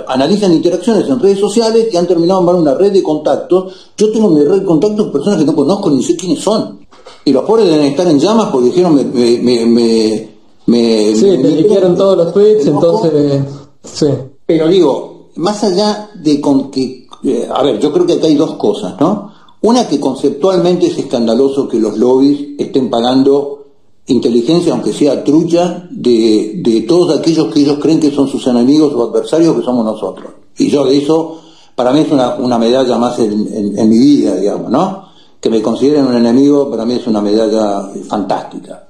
analizan interacciones en redes sociales que han terminado en una red de contactos. Yo tengo en mi red de contactos personas que no conozco ni sé quiénes son. Y los pobres deben estar en llamas porque dijeron te liquearon todos los tweets, entonces... Sí. Pero digo, más allá de con que a ver, yo creo que acá hay dos cosas, ¿no? Una, que conceptualmente es escandaloso que los lobbies estén pagando inteligencia, aunque sea trucha, de todos aquellos que ellos creen que son sus enemigos o adversarios, que somos nosotros. Y yo de eso, para mí es una medalla más en mi vida, digamos, ¿no? Que me consideren un enemigo, para mí es una medalla fantástica.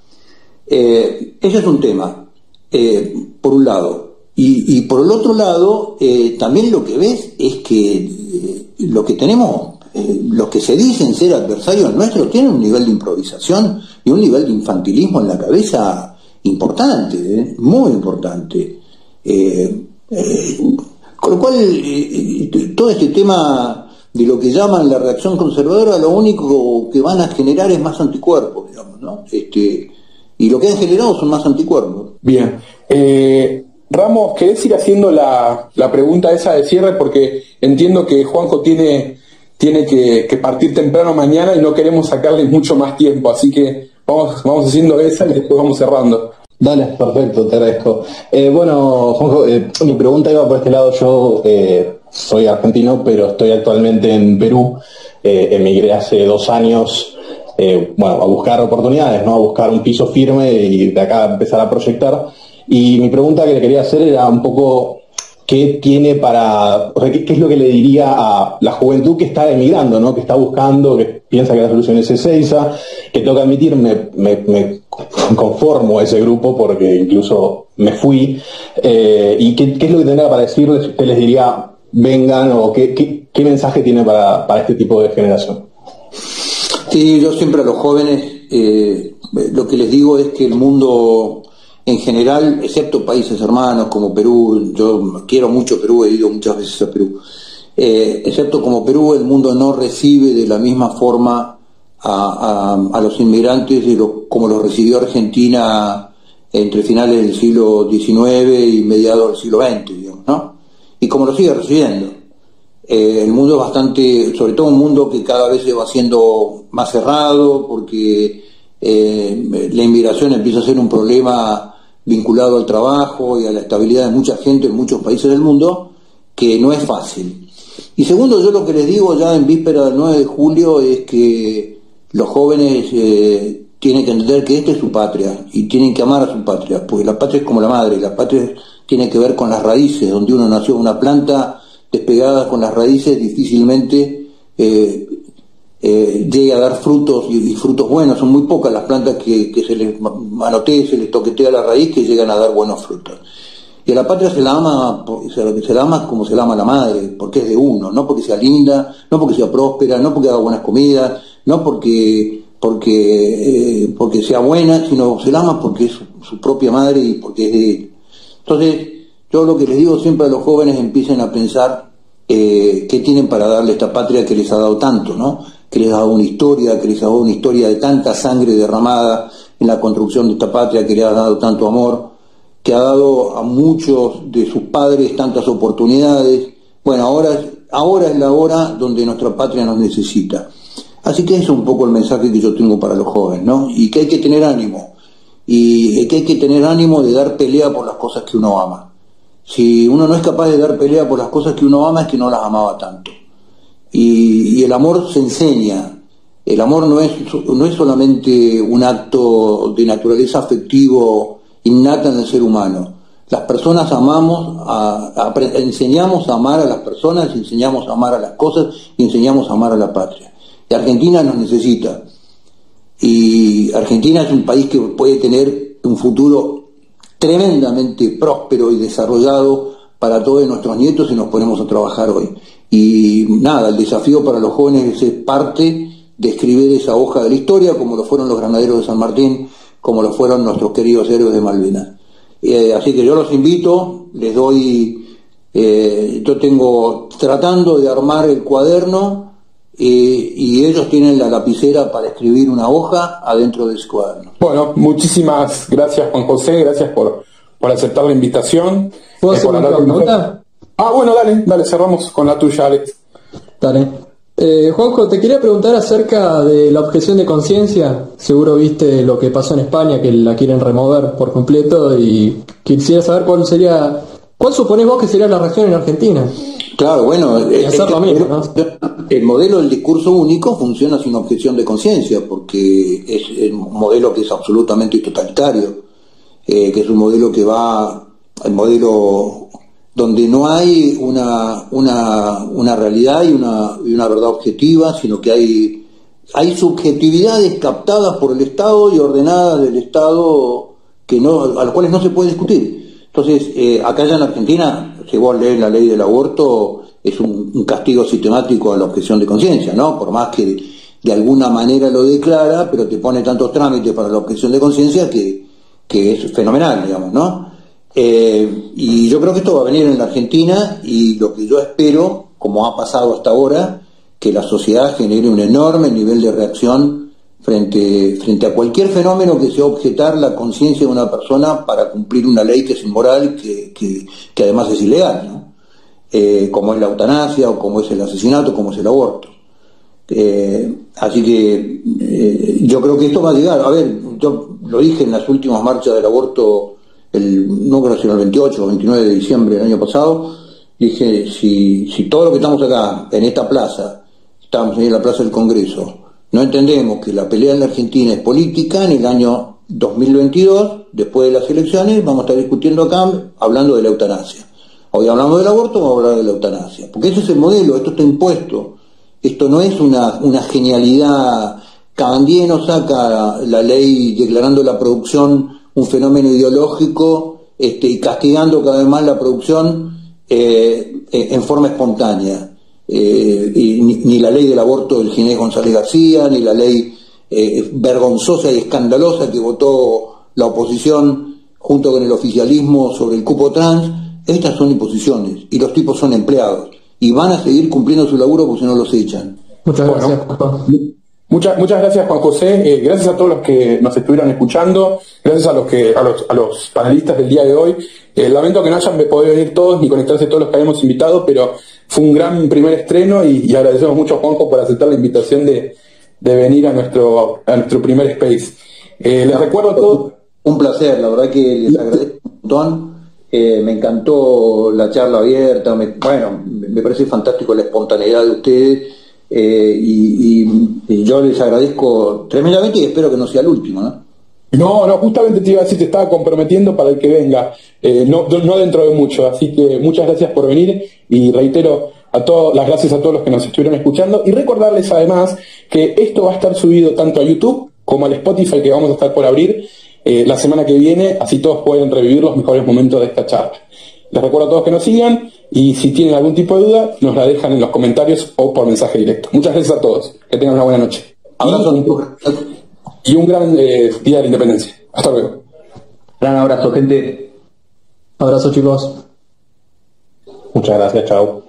Ese es un tema, por un lado. Y por el otro lado, también lo que ves es que lo que tenemos, los que se dicen ser adversarios nuestros, tienen un nivel de improvisación y un nivel de infantilismo en la cabeza importante, muy importante. Con lo cual, todo este tema de lo que llaman la reacción conservadora, lo único que van a generar es más anticuerpos, digamos, ¿no? Y lo que han generado son más anticuerpos. Bien. Ramos, ¿querés ir haciendo la pregunta esa de cierre? Porque entiendo que Juanjo tiene que partir temprano mañana y no queremos sacarle mucho más tiempo, así que vamos haciendo esa y después vamos cerrando. Dale, perfecto, te agradezco. Bueno, Juanjo, mi pregunta iba por este lado. Yo soy argentino, pero estoy actualmente en Perú. Emigré hace 2 años, a buscar oportunidades, ¿no? A buscar un piso firme y de acá empezar a proyectar. Y mi pregunta que le quería hacer era un poco qué tiene qué es lo que le diría a la juventud que está emigrando, ¿no? Que está buscando, que piensa que la solución es Ezeiza, que tengo que admitir, me conformo a ese grupo porque incluso me fui. ¿Y qué es lo que tendría para decirles? ¿Usted les diría vengan o qué mensaje tiene para este tipo de generación? Sí, yo siempre a los jóvenes lo que les digo es que el mundo en general, excepto países hermanos como Perú, yo quiero mucho Perú, he ido muchas veces a Perú, excepto como Perú, el mundo no recibe de la misma forma a los inmigrantes como lo recibió Argentina entre finales del siglo XIX y mediados del siglo XX, digamos, ¿no? Y como lo sigue recibiendo. El mundo es bastante, sobre todo un mundo que cada vez se va haciendo más cerrado, porque la inmigración empieza a ser un problema vinculado al trabajo y a la estabilidad de mucha gente en muchos países del mundo, que no es fácil. Y segundo, yo lo que les digo ya en víspera del 9 de julio es que los jóvenes tienen que entender que esta es su patria y tienen que amar a su patria, porque la patria es como la madre, la patria tiene que ver con las raíces, donde uno nació. Una planta despegada con las raíces difícilmente llega a dar frutos y frutos buenos. Son muy pocas las plantas que se les manotea, se les toquetea la raíz, que llegan a dar buenos frutos. Y a la patria se la ama como se la ama a la madre, porque es de uno, no porque sea linda, no porque sea próspera, no porque haga buenas comidas, no porque sea buena, sino se la ama porque es su propia madre y porque es de él. Entonces, yo lo que les digo siempre a los jóvenes, empiecen a pensar qué tienen para darle a esta patria que les ha dado tanto, ¿no? Que les ha dado una historia, de tanta sangre derramada en la construcción de esta patria, que le ha dado tanto amor, que ha dado a muchos de sus padres tantas oportunidades. Bueno, ahora es la hora donde nuestra patria nos necesita. Así que ese es un poco el mensaje que yo tengo para los jóvenes, ¿no? Y que hay que tener ánimo, y que hay que tener ánimo de dar pelea por las cosas que uno ama. Si uno no es capaz de dar pelea por las cosas que uno ama, es que no las amaba tanto. Y el amor se enseña. El amor no es solamente un acto de naturaleza afectivo innata en el ser humano. Las personas enseñamos a amar a las personas, enseñamos a amar a las cosas y enseñamos a amar a la patria. Y Argentina nos necesita. Y Argentina es un país que puede tener un futuro tremendamente próspero y desarrollado para todos nuestros nietos si nos ponemos a trabajar hoy. Y nada, el desafío para los jóvenes es parte de escribir esa hoja de la historia, como lo fueron los granaderos de San Martín, como lo fueron nuestros queridos héroes de Malvinas. Así que yo los invito, les doy, yo tengo tratando de armar el cuaderno, y ellos tienen la lapicera para escribir una hoja adentro de ese cuaderno. Bueno, muchísimas gracias, Juan José, gracias por aceptar la invitación. ¿Puedo hacer una pregunta? Bueno, dale, cerramos con la tuya, Alex. Dale. Juanjo, te quería preguntar acerca de la objeción de conciencia. Seguro viste lo que pasó en España, que la quieren remover por completo, y quisiera saber cuál suponés vos que sería la reacción en Argentina. Claro, bueno, Y hacer lo mismo, ¿no? el modelo del discurso único funciona sin objeción de conciencia, porque es un modelo que es absolutamente totalitario, que es un modelo que va, el modelo donde no hay una realidad y una verdad objetiva, sino que hay subjetividades captadas por el Estado y ordenadas del Estado a las cuales no se puede discutir. Entonces, acá ya en Argentina, si vos lees la ley del aborto, es un castigo sistemático a la objeción de conciencia, ¿no? Por más que de alguna manera lo declara, pero te pone tantos trámites para la objeción de conciencia que es fenomenal, digamos, ¿no? Y yo creo que esto va a venir en la Argentina, y lo que yo espero, como ha pasado hasta ahora, que la sociedad genere un enorme nivel de reacción frente a cualquier fenómeno que sea objetar la conciencia de una persona para cumplir una ley que es inmoral, que además es ilegal, ¿no? Como es la eutanasia, o como es el asesinato, como es el aborto. Así que yo creo que esto va a llegar. A ver, yo lo dije en las últimas marchas del aborto, no creo si era el 28 o 29 de diciembre del año pasado, dije, si todo lo que estamos acá, en esta plaza, estamos en la Plaza del Congreso, no entendemos que la pelea en la Argentina es política, en el año 2022, después de las elecciones, vamos a estar discutiendo acá, hablando de la eutanasia. Hoy hablamos del aborto, vamos a hablar de la eutanasia. Porque ese es el modelo, esto está impuesto. Esto no es una genialidad. Cabandier saca la ley declarando la producción un fenómeno ideológico, y castigando cada vez más la producción en forma espontánea. Y ni la ley del aborto del Ginés González García, ni la ley vergonzosa y escandalosa que votó la oposición junto con el oficialismo sobre el cupo trans. Estas son imposiciones, y los tipos son empleados, y van a seguir cumpliendo su laburo porque si no los echan. Muchas gracias, Juan. Muchas gracias, Juan José. Gracias a todos los que nos estuvieron escuchando. Gracias a los panelistas del día de hoy. Lamento que no hayan podido venir todos ni conectarse todos los que habíamos invitado, pero fue un gran primer estreno, y agradecemos mucho a Juanjo por aceptar la invitación de venir a nuestro primer space. Les recuerdo a todos. Un placer, la verdad que les agradezco un montón. Me encantó la charla abierta. Me parece fantástico la espontaneidad de ustedes. Y yo les agradezco tremendamente, y espero que no sea el último, ¿no? No, justamente te iba a decir, te estaba comprometiendo para el que venga, no dentro de mucho, así que muchas gracias por venir, y reitero las gracias a todos los que nos estuvieron escuchando, y recordarles además que esto va a estar subido tanto a YouTube como al Spotify, que vamos a estar por abrir la semana que viene, así todos pueden revivir los mejores momentos de esta charla. Les recuerdo a todos que nos sigan, y si tienen algún tipo de duda, nos la dejan en los comentarios o por mensaje directo. Muchas gracias a todos. Que tengan una buena noche. Y un gran Día de la Independencia. Hasta luego. Gran abrazo, gente. Abrazo, chicos. Muchas gracias, chao.